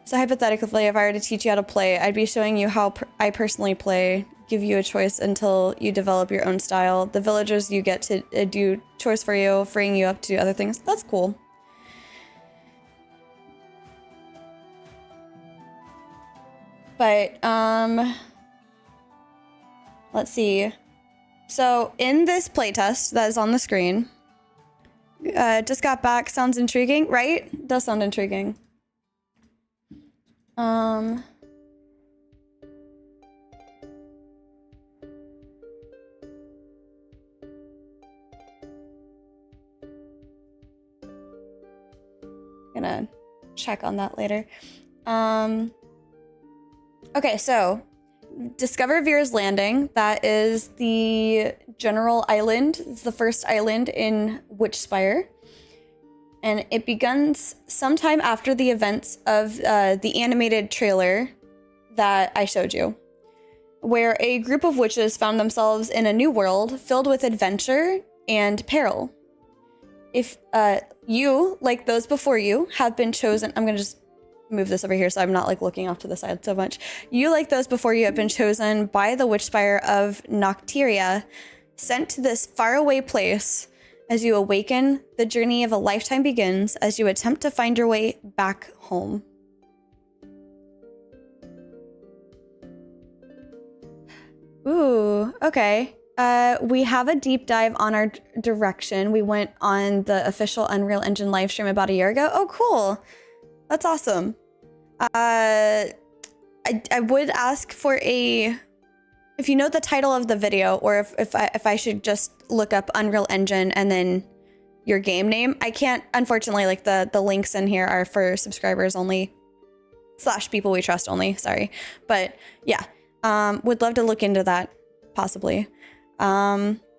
So hypothetically, if I were to teach you how to play, I'd be showing you how I personally play, give you a choice until you develop your own style. The villagers you get to do chores for you, freeing you up to do other things. That's cool. But, let's see. So in this playtest that is on the screen, just got back, sounds intriguing, right? Does sound intriguing. Gonna check on that later. Okay, so discover Veer's Landing. That is the general island. It's the first island in Witchspire. And it begins sometime after the events of the animated trailer that I showed you, where a group of witches found themselves in a new world filled with adventure and peril. If you, like those before you, have been chosen... I'm going to just move this over here so I'm not like looking off to the side so much. You, like those before you, have been chosen by the Witchspire of Noctiria, sent to this faraway place. As you awaken, the journey of a lifetime begins as you attempt to find your way back home. Ooh, okay. We have a deep dive on our direction. We went on the official Unreal Engine live stream about a year ago. Oh, cool. That's awesome. I would ask for a... If you know the title of the video, or if I should just look up Unreal Engine and then your game name. I can't, unfortunately, like the links in here are for subscribers only / people we trust only, sorry. But yeah, would love to look into that, possibly.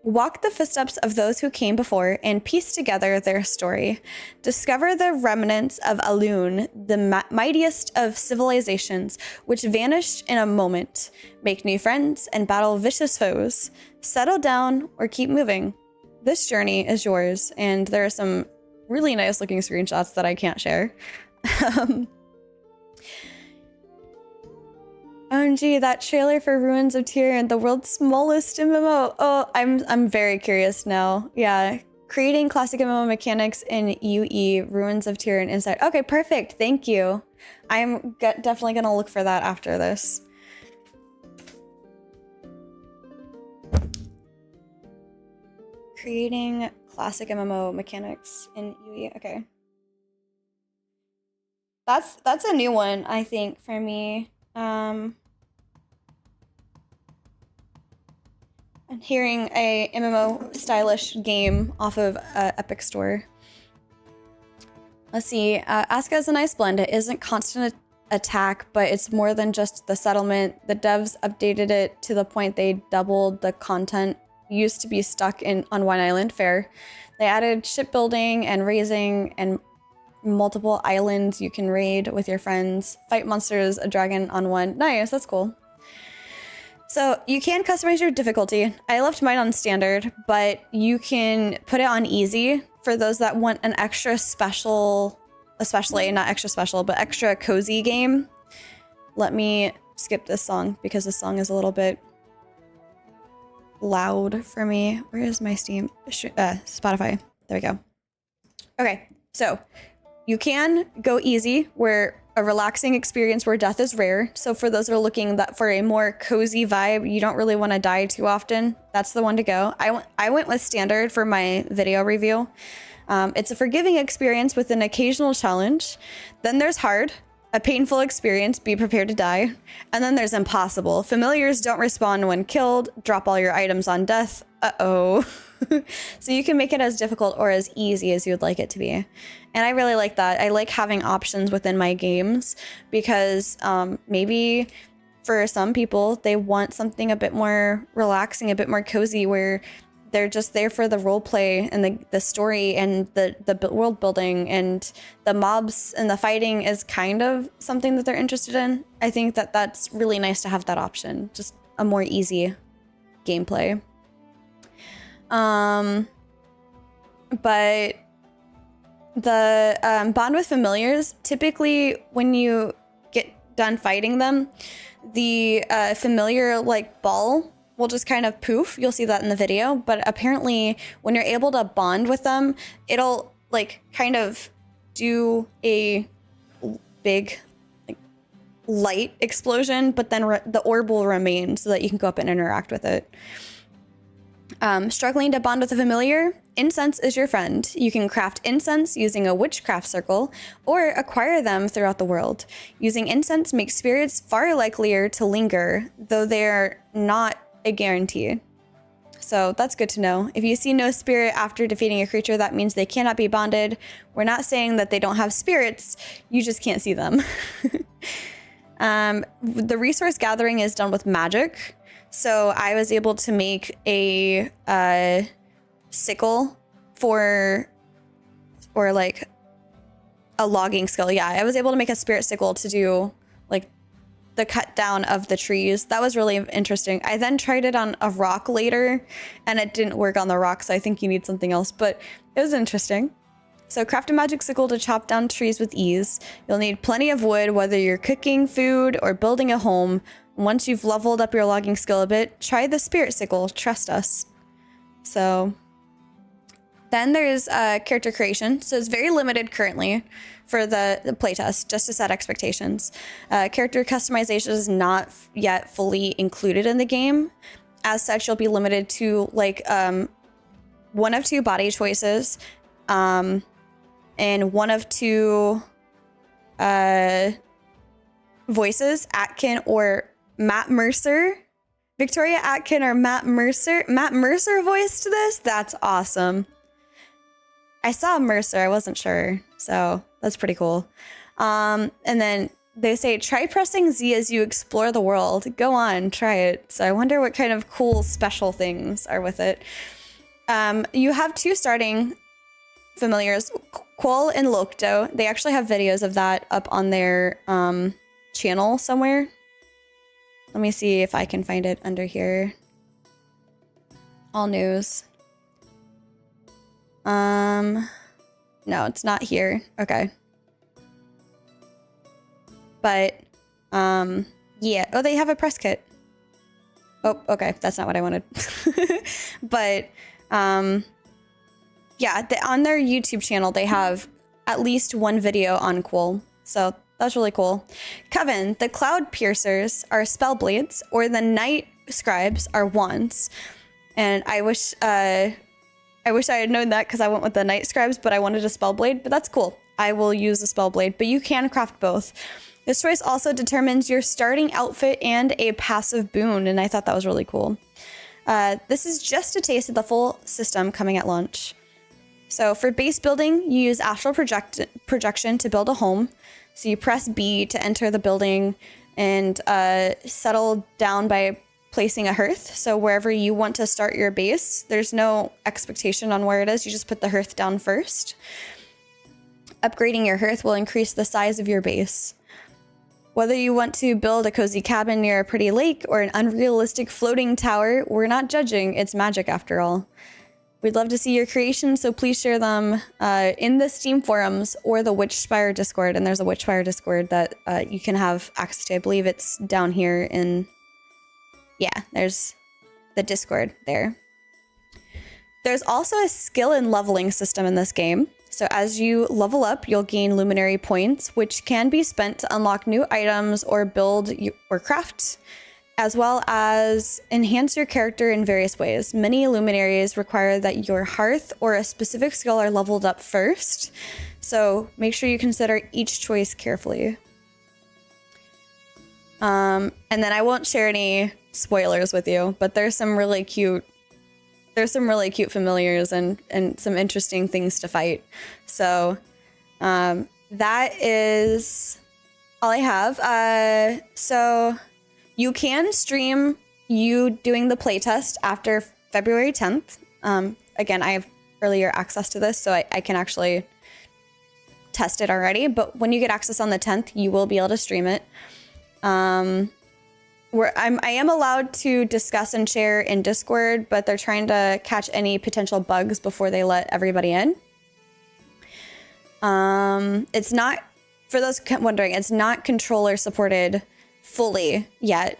Walk the footsteps of those who came before and piece together their story. Discover the remnants of Alun, the mightiest of civilizations, which vanished in a moment. Make new friends and battle vicious foes. Settle down or keep moving. This journey is yours, and there are some really nice looking screenshots that I can't share. OMG, that trailer for Ruins of Tyrion, the world's smallest MMO. Oh, I'm very curious now. Yeah, creating classic MMO mechanics in UE, Ruins of Tyrion Inside. Okay, perfect. Thank you. I'm definitely gonna look for that after this. Creating classic MMO mechanics in UE. Okay. That's a new one, I think, for me. I'm hearing a MMO stylish game off of Epic Store. Let's see. Asuka is a nice blend. It isn't constant attack, but it's more than just the settlement. The devs updated it to the point they doubled the content. Used to be stuck on one island. Fair. They added shipbuilding and raising and multiple islands you can raid with your friends. Fight monsters, a dragon on one. Nice, that's cool. So you can customize your difficulty. I left mine on standard, but you can put it on easy for those that want an extra special, especially not extra special, but extra cozy game. Let me skip this song because this song is a little bit loud for me. Where is my Steam? Spotify. There we go. Okay, so you can go easy, where a relaxing experience where death is rare. So for those that are looking for a more cozy vibe, you don't really want to die too often, that's the one to go. I went with standard for my video review. It's a forgiving experience with an occasional challenge. Then there's hard, a painful experience, be prepared to die. And then there's impossible. Familiars don't respawn when killed, drop all your items on death. Uh-oh. So you can make it as difficult or as easy as you'd like it to be. And I really like that. I like having options within my games because maybe for some people, they want something a bit more relaxing, a bit more cozy, where they're just there for the role play and the story and the world building, and the mobs and the fighting is kind of something that they're interested in. I think that that's really nice to have that option, just a more easy gameplay. But the bond with familiars, typically when you get done fighting them, the familiar like ball will just kind of poof. You'll see that in the video, but apparently when you're able to bond with them, it'll like kind of do a big like light explosion, but then the orb will remain so that you can go up and interact with it. Struggling to bond with a familiar? Incense is your friend. You can craft incense using a witchcraft circle or acquire them throughout the world. Using incense makes spirits far likelier to linger, though they're not a guarantee. So that's good to know. If you see no spirit after defeating a creature, that means they cannot be bonded. We're not saying that they don't have spirits, you just can't see them. The resource gathering is done with magic. So I was able to make a sickle or like a logging skill. Yeah, I was able to make a spirit sickle to do like the cut down of the trees. That was really interesting. I then tried it on a rock later and it didn't work on the rock, so I think you need something else, but it was interesting. So craft a magic sickle to chop down trees with ease. You'll need plenty of wood, whether you're cooking food or building a home. Once you've leveled up your logging skill a bit, try the spirit sickle, trust us. So then there's character creation. So it's very limited currently for the playtest, just to set expectations. Character customization is not yet fully included in the game. As such, you'll be limited to like one of two body choices and one of two voices, Atkin or Matt Mercer. Victoria Atkin or Matt Mercer. Matt Mercer voiced this? That's awesome. I saw Mercer, I wasn't sure. So that's pretty cool. And then they say, try pressing Z as you explore the world. Go on, try it. So I wonder what kind of cool special things are with it. You have two starting familiars, Quoll and Lokdo. They actually have videos of that up on their channel somewhere. Let me see if I can find it under here. All news. No, it's not here. Okay. But, yeah. Oh, they have a press kit. Oh, okay. That's not what I wanted. But, yeah, on their YouTube channel, they have at least one video on Quoll. So that's really cool. Coven, the Cloud Piercers are Spellblades, or the Night Scribes are Wands. And I wish I wish I had known that because I went with the Night Scribes, but I wanted a Spellblade, but that's cool. I will use a Spellblade, but you can craft both. This choice also determines your starting outfit and a passive boon, and I thought that was really cool. This is just a taste of the full system coming at launch. So for base building, you use Astral Projection to build a home. So you press B to enter the building and settle down by placing a hearth. So wherever you want to start your base, there's no expectation on where it is. You just put the hearth down first. Upgrading your hearth will increase the size of your base. Whether you want to build a cozy cabin near a pretty lake or an unrealistic floating tower, we're not judging. It's magic after all. We'd love to see your creations, so please share them in the Steam forums or the Witchspire Discord. And there's a Witchspire Discord that you can have access to. I believe it's down here in... Yeah, there's the Discord there. There's also a skill and leveling system in this game. So as you level up, you'll gain Luminary points, which can be spent to unlock new items or build or craft, as well as enhance your character in various ways. Many Luminaries require that your hearth or a specific skill are leveled up first, so make sure you consider each choice carefully. And then I won't share any spoilers with you, but there's some really cute familiars and some interesting things to fight. So that is all I have. So you can stream you doing the playtest after February 10th. Again, I have earlier access to this, so I can actually test it already. But when you get access on the 10th, you will be able to stream it. I am allowed to discuss and share in Discord, but they're trying to catch any potential bugs before they let everybody in. It's not, for those wondering, it's not controller supported fully yet.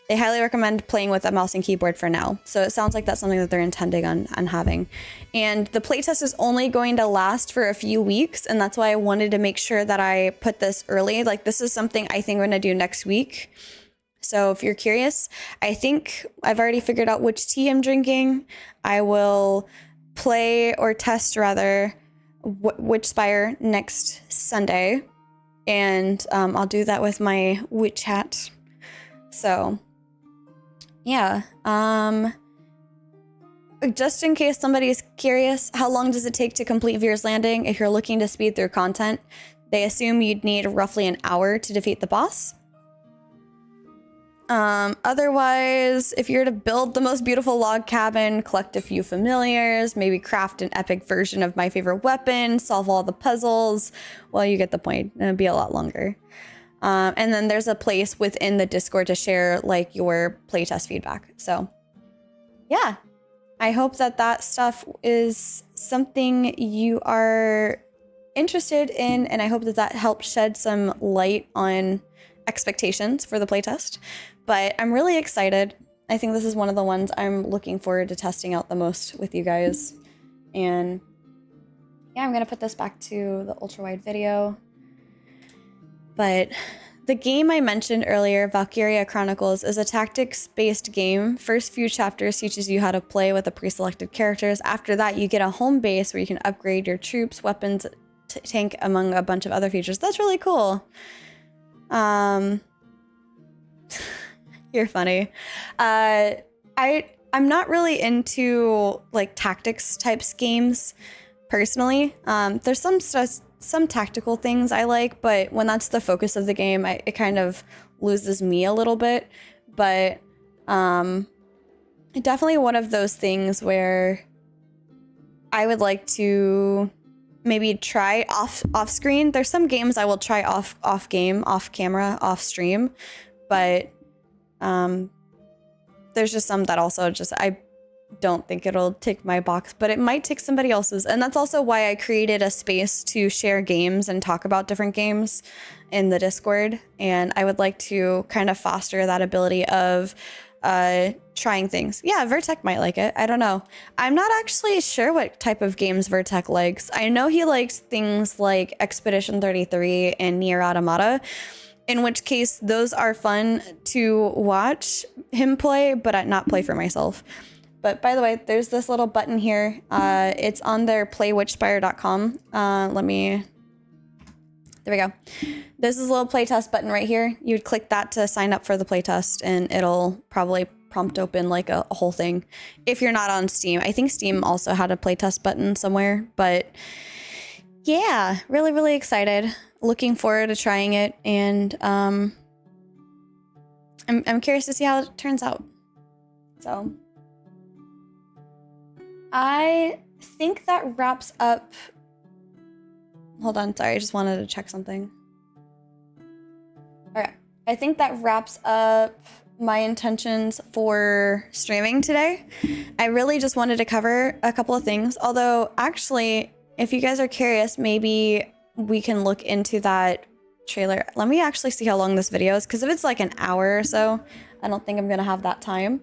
They highly recommend playing with a mouse and keyboard for now. So it sounds like that's something that they're intending on having. And the playtest is only going to last for a few weeks, and that's why I wanted to make sure that I put this early. Like, this is something I think we're gonna do next week. So if you're curious, I think I've already figured out which tea I'm drinking. I will play or test rather Witchspire next Sunday, and I'll do that with my witch hat. So yeah, just in case somebody's curious, how long does it take to complete Veer's Landing? If you're looking to speed through content, they assume you'd need roughly an hour to defeat the boss. Otherwise, if you're to build the most beautiful log cabin, collect a few familiars, maybe craft an epic version of my favorite weapon, solve all the puzzles, well, you get the point. It'll be a lot longer. And then there's a place within the Discord to share like your playtest feedback. So yeah, I hope that stuff is something you are interested in, and I hope that helps shed some light on expectations for the playtest. But I'm really excited. I think this is one of the ones I'm looking forward to testing out the most with you guys. And yeah, I'm gonna put this back to the ultra wide video. But the game I mentioned earlier, Valkyria Chronicles, is a tactics-based game. First few chapters teaches you how to play with the pre-selected characters. After that, you get a home base where you can upgrade your troops, weapons, tank, among a bunch of other features. That's really cool. You're funny. I'm not really into like tactics types games personally. There's some tactical things I like, but when that's the focus of the game, it kind of loses me a little bit. But definitely one of those things where I would like to maybe try off screen. There's some games I will try off camera, off stream, but there's just some that also just I don't think it'll tick my box, but it might tick somebody else's. And that's also why I created a space to share games and talk about different games in the Discord. And I would like to kind of foster that ability of trying things. Yeah, Vertec might like it. I don't know. I'm not actually sure what type of games Vertec likes. I know he likes things like Expedition 33 and Nier Automata, in which case those are fun to watch him play, but not play for myself. But by the way, there's this little button here. It's on their playwitchspire.com. There we go. There's this little playtest button right here. You'd click that to sign up for the playtest, and it'll probably prompt open like a whole thing. If you're not on Steam, I think Steam also had a playtest button somewhere. But yeah, really, really excited. Looking forward to trying it, and I'm curious to see how it turns out. So I think that wraps up. Hold on, sorry, I just wanted to check something. All right, I think that wraps up my intentions for streaming today. I really just wanted to cover a couple of things. Although, actually, if you guys are curious, maybe we can look into that trailer. Let me actually see how long this video is, because if it's like an hour or so, I don't think I'm gonna have that time.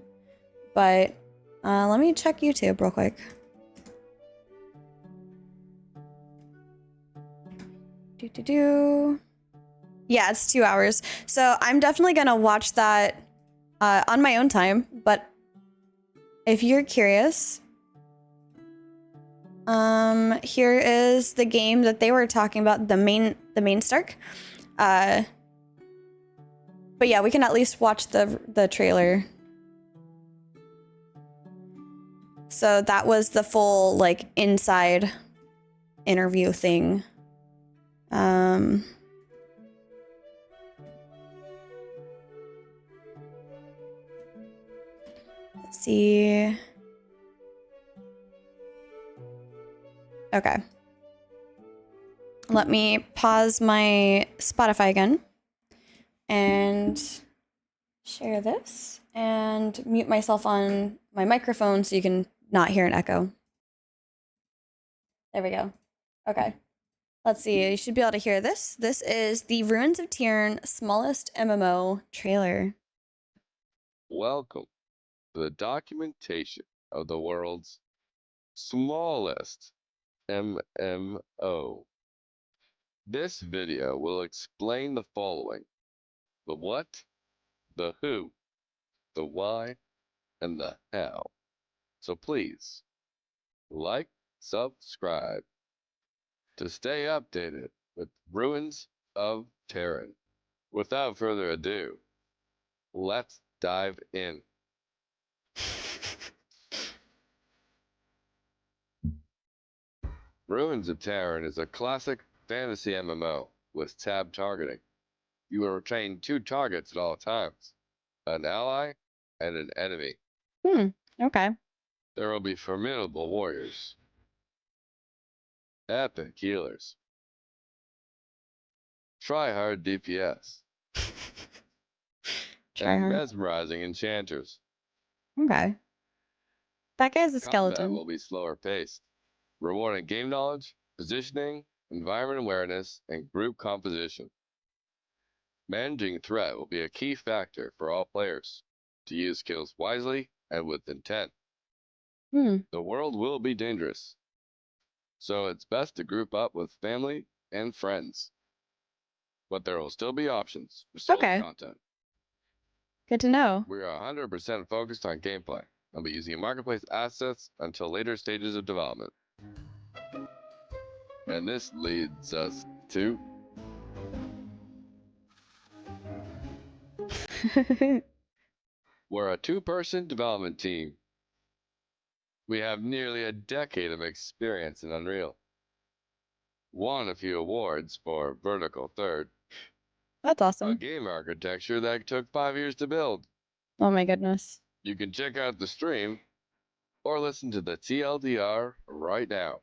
But let me check YouTube real quick. Yeah, it's 2 hours. So I'm definitely gonna watch that on my own time. But if you're curious, here is the game that they were talking about, the main Stark. But yeah, we can at least watch the trailer. So that was the full like inside interview thing. Let's see. Okay. Let me pause my Spotify again and share this and mute myself on my microphone so you can not hear an echo. There we go. Okay. Let's see. You should be able to hear this. This is the Ruins of Tyr smallest MMO trailer. Welcome to the documentation of the world's smallest MMO. This video will explain the following: the what, the who, the why, and the how. So please, like, subscribe to stay updated with Ruins of Terran. Without further ado, let's dive in. Ruins of Terran is a classic fantasy MMO with tab targeting. You will retain 2 targets at all times, an ally and an enemy. Okay. There will be formidable warriors, epic healers, try-hard DPS, and mesmerizing enchanters. Okay. That guy's a Combat skeleton. will be slower paced, rewarding game knowledge, positioning, environment awareness, and group composition. Managing threat will be a key factor for all players, to use skills wisely and with intent. The world will be dangerous, so it's best to group up with family and friends. But there will still be options for solo content. Good to know. We are 100% focused on gameplay. I'll be using marketplace assets until later stages of development. And this leads us to... We're a 2-person development team. We have nearly a decade of experience in Unreal. Won a few awards for Vertical Third. That's awesome. A game architecture that took 5 years to build. Oh my goodness. You can check out the stream or listen to the TLDR right now.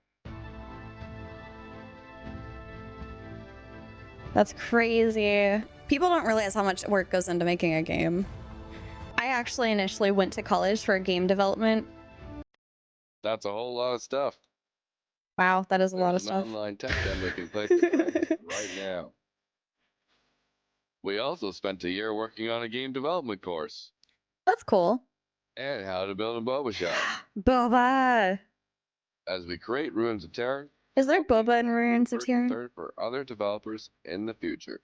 That's crazy. People don't realize how much work goes into making a game. I actually initially went to college for game development. That's a whole lot of stuff. Wow, that is a lot of There's stuff. an online tech demo you can play with friends right now. We also spent a year working on a game development course. That's cool. And how to build a boba shop. Boba! As we create Ruins of Terran. Is there boba in Ruins of Tyr? Third for other developers in the future.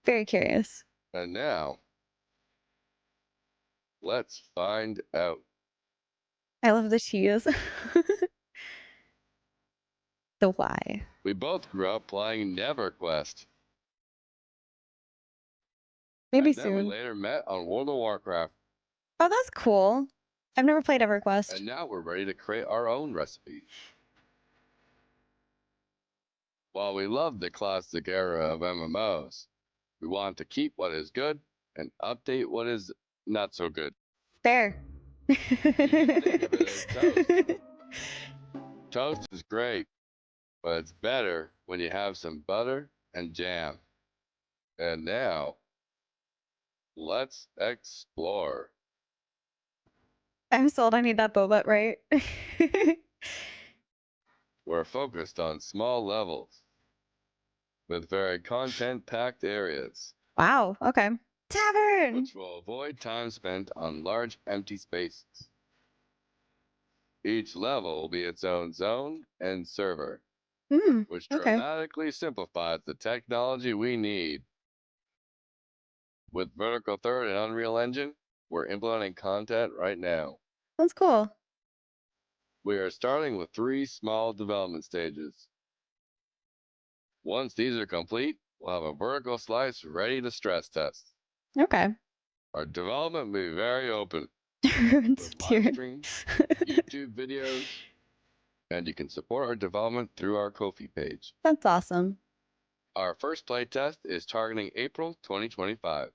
Very curious. And now, let's find out. I love the cheese. The why. We both grew up playing NeverQuest. Maybe And then we soon. later met on World of Warcraft. Oh, that's cool. I've never played EverQuest. And now we're ready to create our own recipe. While we love the classic era of MMOs, we want to keep what is good and update what is not so good. Fair. You can think of it as toast. Toast is great, but it's better when you have some butter and jam. And now, let's explore. I'm sold. I need that boba, right? We're focused on small levels with very content-packed areas, Wow. Okay. Tavern. which will avoid time spent on large empty spaces. Each level will be its own zone and server, which Okay. dramatically simplifies the technology we need. With Vertical Third and Unreal Engine, we're implementing content right now. That's cool. We are starting with 3 small development stages. Once these are complete, we'll have a vertical slice ready to stress test. Okay. Our development will be very open, Runes with of live Tyr. streams, YouTube videos, and you can support our development through our Ko-fi page. That's awesome. Our first playtest is targeting April 2025.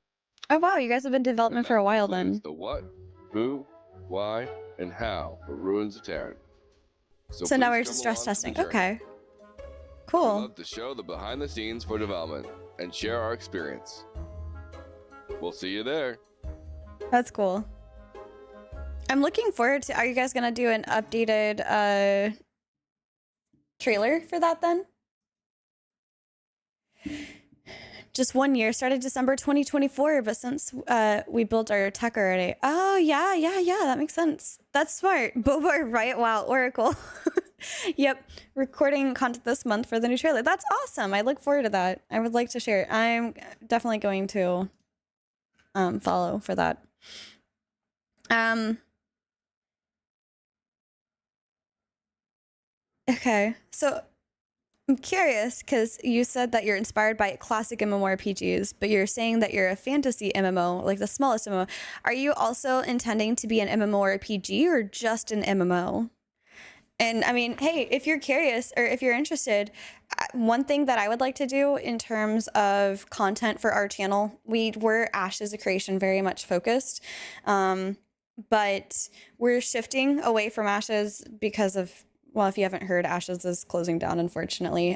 Oh wow, you guys have been in development for a while then. The what, who, why, and how for Ruins of Terran. So now please we're come just stress along for the testing. journey. Okay. We'd Cool. love to show the behind the scenes for development and share our experience. We'll see you there. That's cool. I'm looking forward to. Are you guys gonna do an updated trailer for that then? Just 1 year, started December 2024, but since we built our tech already. Oh yeah, that makes sense. That's smart. Boba, right? Wow, Oracle. Yep, recording content this month for the new trailer. That's awesome. I look forward to that. I would like to share it. I'm definitely going to follow for that. Okay, so I'm curious because you said that you're inspired by classic MMORPGs, but you're saying that you're a fantasy MMO, like the smallest MMO. Are you also intending to be an MMORPG or just an MMO? And I mean, hey, if you're curious or if you're interested, one thing that I would like to do in terms of content for our channel, we're Ashes of Creation very much focused, but we're shifting away from Ashes because of, well, if you haven't heard, Ashes is closing down, unfortunately.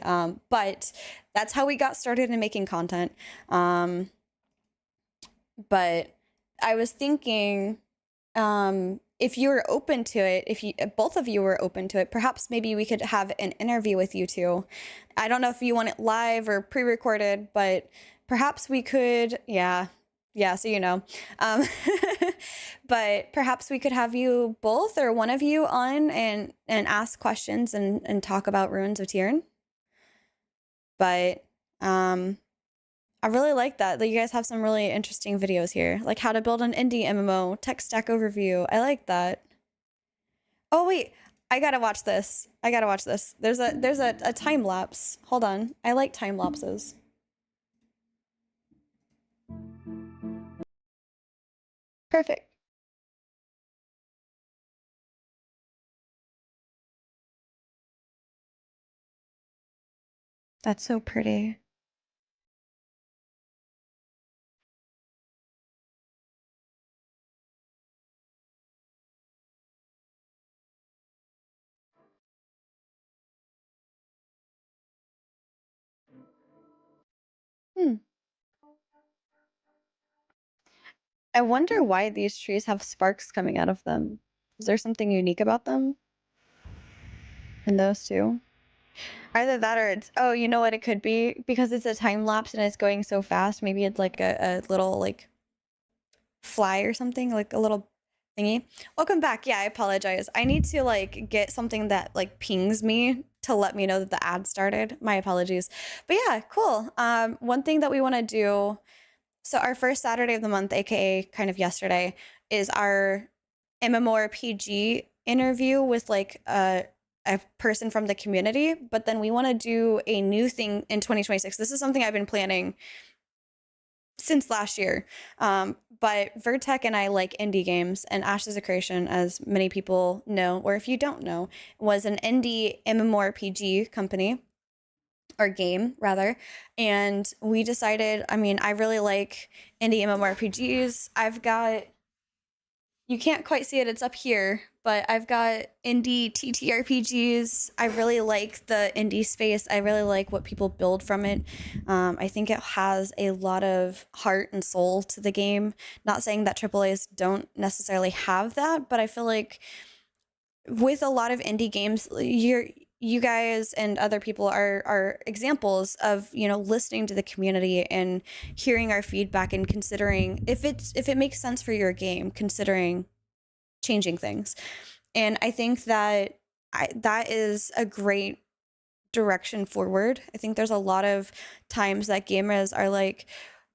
But that's how we got started in making content. But I was thinking, if you were open to it, if both of you were open to it, perhaps maybe we could have an interview with you two. I don't know if you want it live or pre-recorded, but perhaps we could, yeah, so you know. But perhaps we could have you both or one of you on and ask questions and talk about Ruins of Tyr. But I really like that you guys have some really interesting videos here, like how to build an indie MMO, tech stack overview. I like that. Oh wait, I gotta watch this. There's a time lapse. Hold on, I like time lapses. Perfect. That's so pretty. I wonder why these trees have sparks coming out of them. Is there something unique about them? And those two? Either that or it's, oh, you know what it could be? Because it's a time lapse and it's going so fast, maybe it's like a little like fly or something, like a little thingy. Welcome back. Yeah, I apologize. I need to like get something that like pings me to let me know that the ad started. My apologies. But yeah, cool. One thing that we want to do, so our first Saturday of the month, aka kind of yesterday, is our MMORPG interview with like a person from the community, but then we want to do a new thing in 2026. This is something I've been planning since last year. But Vertec and I like indie games, and Ashes of Creation, as many people know, or if you don't know, was an indie MMORPG company, or game rather. And we decided, I mean, I really like indie MMORPGs. I've got, you can't quite see it, it's up here, but I've got indie TTRPGs. I really like the indie space. I really like what people build from it. I think it has a lot of heart and soul to the game. Not saying that AAAs don't necessarily have that, but I feel like with a lot of indie games, you guys and other people are examples of, you know, listening to the community and hearing our feedback and considering if it makes sense for your game, considering changing things. And I think that that is a great direction forward. I think there's a lot of times that gamers are like,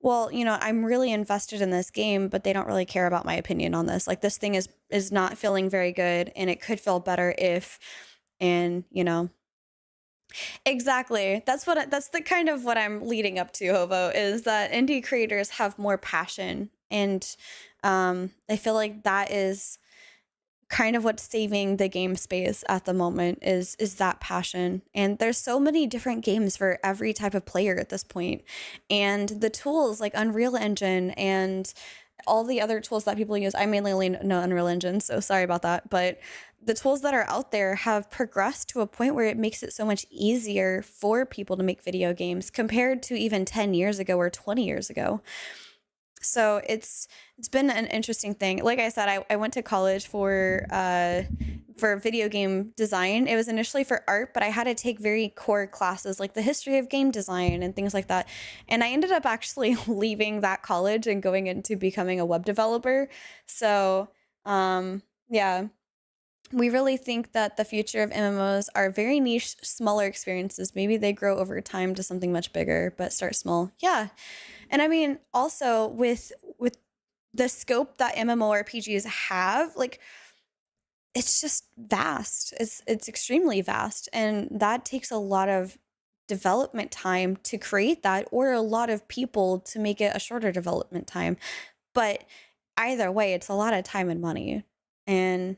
well, you know, I'm really invested in this game, but they don't really care about my opinion on this. Like, this thing is not feeling very good, and it could feel better if, and you know, exactly. That's the kind of what I'm leading up to, Hovo, is that indie creators have more passion, and I feel like that is kind of what's saving the game space at the moment is that passion. And there's so many different games for every type of player at this point, and the tools like Unreal Engine and all the other tools that people use. I mainly only know Unreal Engine, so sorry about that, but the tools that are out there have progressed to a point where it makes it so much easier for people to make video games compared to even 10 years ago or 20 years ago. So it's been an interesting thing. Like I said, I went to college for video game design. It was initially for art, but I had to take very core classes like the history of game design and things like that. And I ended up actually leaving that college and going into becoming a web developer. So yeah, we really think that the future of MMOs are very niche, smaller experiences. Maybe they grow over time to something much bigger, but start small. Yeah. And I mean, also with the scope that MMORPGs have, like, it's just vast. It's extremely vast, and that takes a lot of development time to create that, or a lot of people to make it a shorter development time. But either way, it's a lot of time and money. And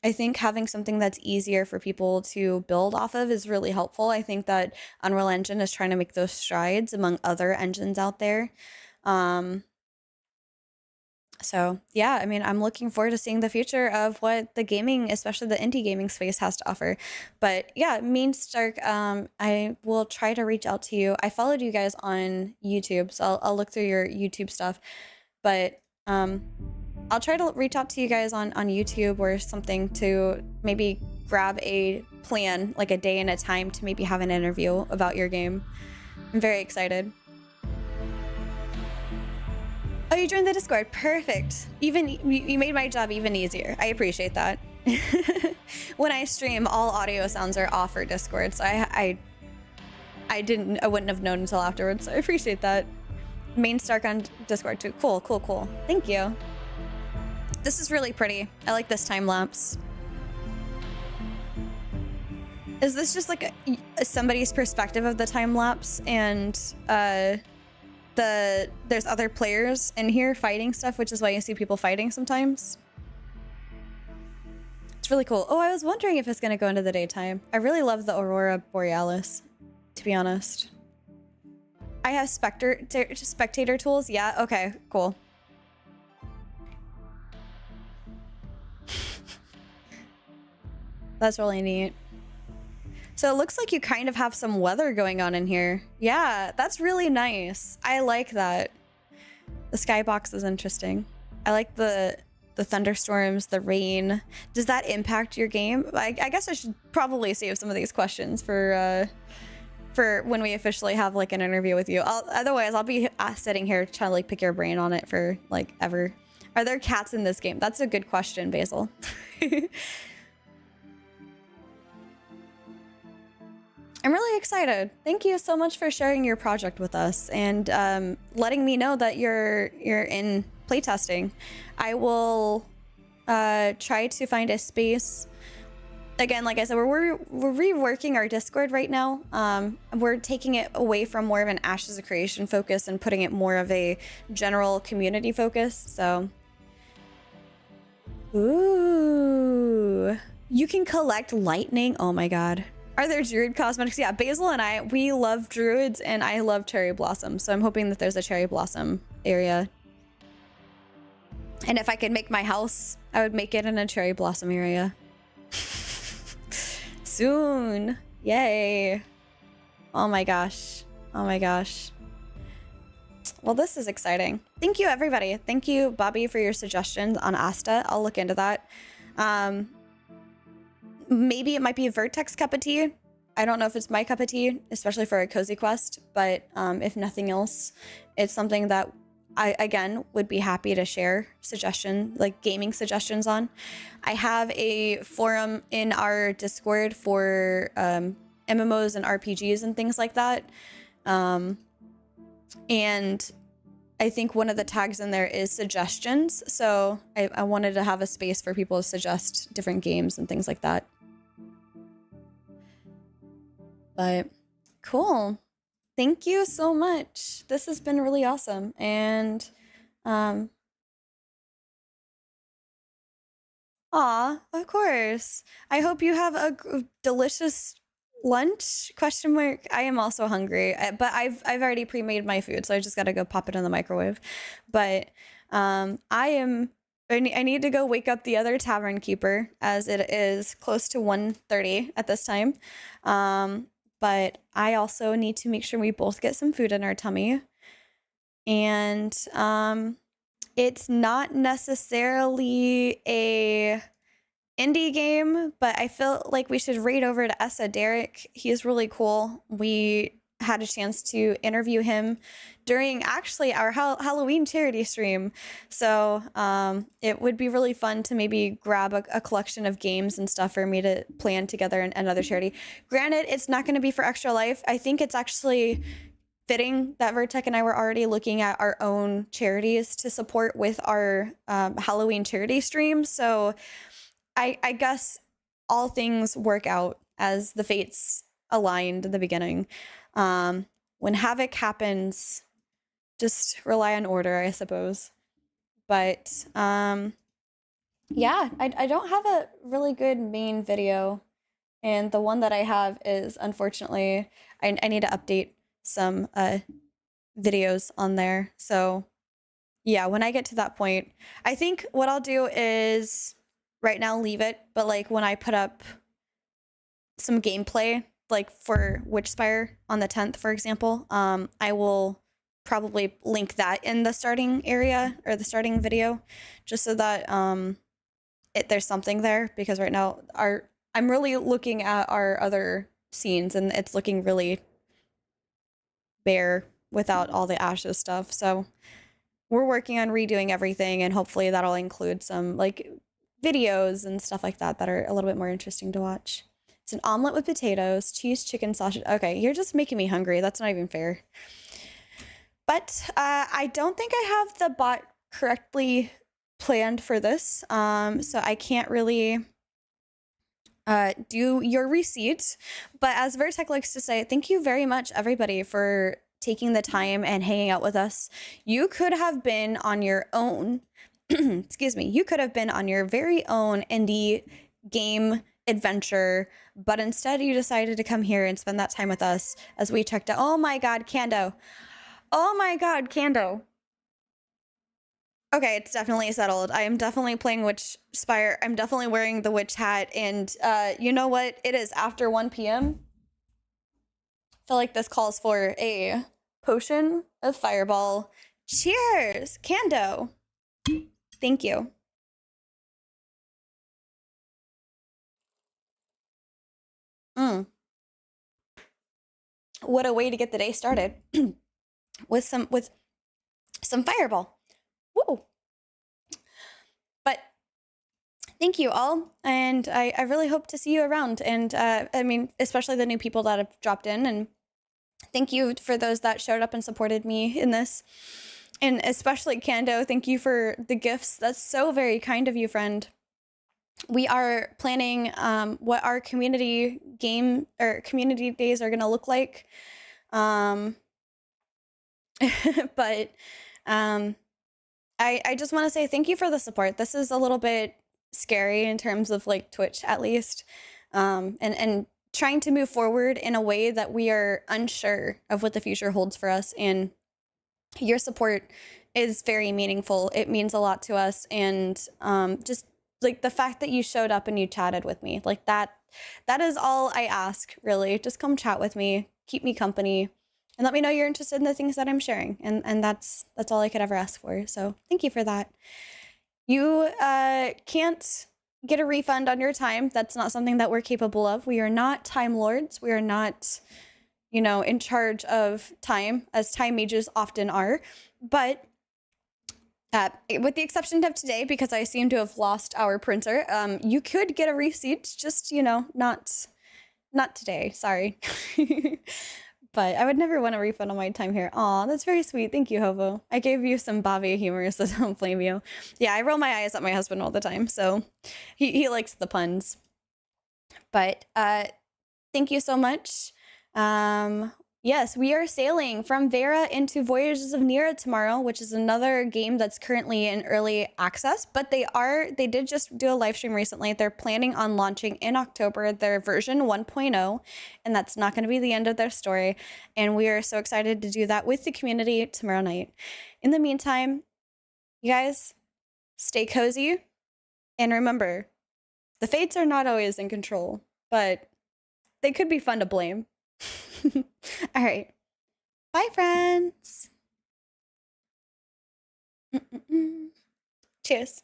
I think having something that's easier for people to build off of is really helpful. I think that Unreal Engine is trying to make those strides among other engines out there. So yeah, I mean, I'm looking forward to seeing the future of what the gaming, especially the indie gaming space, has to offer. But yeah, Mean Stark, I will try to reach out to you. I followed you guys on YouTube, so I'll look through your YouTube stuff. But I'll try to reach out to you guys on YouTube or something to maybe grab a plan, like a day and a time to maybe have an interview about your game. I'm very excited. Oh, you joined the Discord. Perfect. Even you made my job even easier. I appreciate that. When I stream, all audio sounds are off for Discord, so I wouldn't have known until afterwards. So I appreciate that. Main Stark on Discord too. Cool, cool, cool. Thank you. This is really pretty. I like this time lapse. Is this just like somebody's perspective of the time lapse, and there's other players in here fighting stuff, which is why you see people fighting sometimes? It's really cool. Oh, I was wondering if it's gonna go into the daytime. I really love the Aurora Borealis, to be honest. I have spectator tools. Yeah, okay, cool. That's really neat. So it looks like you kind of have some weather going on in here. Yeah, that's really nice. I like that. The skybox is interesting. I like the thunderstorms, the rain. Does that impact your game? I guess I should probably save some of these questions for when we officially have like an interview with you. Otherwise, I'll be sitting here trying to like pick your brain on it for like ever. Are there cats in this game? That's a good question, Basil. I'm really excited. Thank you so much for sharing your project with us and letting me know that you're in playtesting. I will try to find a space. Again, like I said, we're reworking our Discord right now. We're taking it away from more of an Ashes of Creation focus and putting it more of a general community focus. So, ooh, you can collect lightning. Oh my god. Are there druid cosmetics? Yeah, Basil and we love druids, and I love cherry blossom. So I'm hoping that there's a cherry blossom area. And if I could make my house, I would make it in a cherry blossom area. Soon. Yay. Oh my gosh. Oh my gosh. Well, this is exciting. Thank you, everybody. Thank you, Bobby, for your suggestions on Asta. I'll look into that. Maybe it might be a Vertex cup of tea. I don't know if it's my cup of tea, especially for a cozy quest, but if nothing else, it's something that I, again, would be happy to share like gaming suggestions on. I have a forum in our Discord for MMOs and RPGs and things like that. And I think one of the tags in there is suggestions. So I wanted to have a space for people to suggest different games and things like that. But cool. Thank you so much. This has been really awesome. And aw, of course. I hope you have a delicious lunch, question mark. I am also hungry, but I've already pre-made my food, so I just gotta go pop it in the microwave. But I need to go wake up the other tavern keeper, as it is close to 1:30 at this time. But I also need to make sure we both get some food in our tummy. And it's not necessarily a indie game, but I feel like we should raid over to Essa Derek. He is really cool. We had a chance to interview him during actually our Halloween charity stream. So it would be really fun to maybe grab a collection of games and stuff for me to plan together in another charity. Granted, it's not going to be for Extra Life. I think it's actually fitting that Vertec and I were already looking at our own charities to support with our Halloween charity stream. So I guess all things work out as the fates aligned in the beginning. When havoc happens, just rely on order, I suppose. But yeah, I don't have a really good main video, and the one that I have is, unfortunately, I need to update some videos on there. So yeah, when I get to that point, I think what I'll do is right now leave it, but like when I put up some gameplay, like for Witchspire on the 10th, for example, I will probably link that in the starting area or the starting video, just so that there's something there, because right now I'm really looking at our other scenes and it's looking really bare without all the ashes stuff. So we're working on redoing everything, and hopefully that'll include some like videos and stuff like that are a little bit more interesting to watch. It's an omelet with potatoes, cheese, chicken, sausage. Okay, you're just making me hungry. That's not even fair. But I don't think I have the bot correctly planned for this, so I can't really do your receipt. But as Vertec likes to say, thank you very much, everybody, for taking the time and hanging out with us. You could have been on your own, excuse me, you could have been on your very own indie game adventure, but instead you decided to come here and spend that time with us as we checked out. Oh my god, Kando. Oh my god, Kando. Okay, it's definitely settled. I am definitely playing Witchspire. I'm definitely wearing the witch hat, and you know what? It is after 1 p.m. I feel like this calls for a potion of fireball. Cheers, Kando. Thank you. What a way to get the day started with some fireball. Woo! But thank you all, and I really hope to see you around. And I mean, especially the new people that have dropped in, and thank you for those that showed up and supported me in this. And especially Kando, thank you for the gifts. That's so very kind of you, friend. we are planning what our community game or community days are going to look like. But I just want to say thank you for the support. This is a little bit scary in terms of like Twitch, at least, and trying to move forward in a way that we are unsure of what the future holds for us. And your support is very meaningful. It means a lot to us, and just like the fact that you showed up and you chatted with me, like that is all I ask, really. Just come chat with me, keep me company, and let me know you're interested in the things that I'm sharing. And that's all I could ever ask for. So thank you for that. You can't get a refund on your time. That's not something that we're capable of. We are not time lords. We are not, you know, in charge of time, as time mages often are. But with the exception of today, because I seem to have lost our printer, you could get a receipt, just, you know, not today, sorry. But I would never want a refund on my time here. Aw, that's very sweet. Thank you, Hovo. I gave you some Bavia humor, so don't blame you. Yeah, I roll my eyes at my husband all the time, so he likes the puns. But thank you so much. Yes, we are sailing from Vera into Voyages of Nira tomorrow, which is another game that's currently in early access, but they did just do a live stream recently. They're planning on launching in October their version 1.0, and that's not going to be the end of their story. And we are so excited to do that with the community tomorrow night. In the meantime, you guys, stay cozy, and remember, the fates are not always in control, but they could be fun to blame. All right. Bye, friends. Cheers.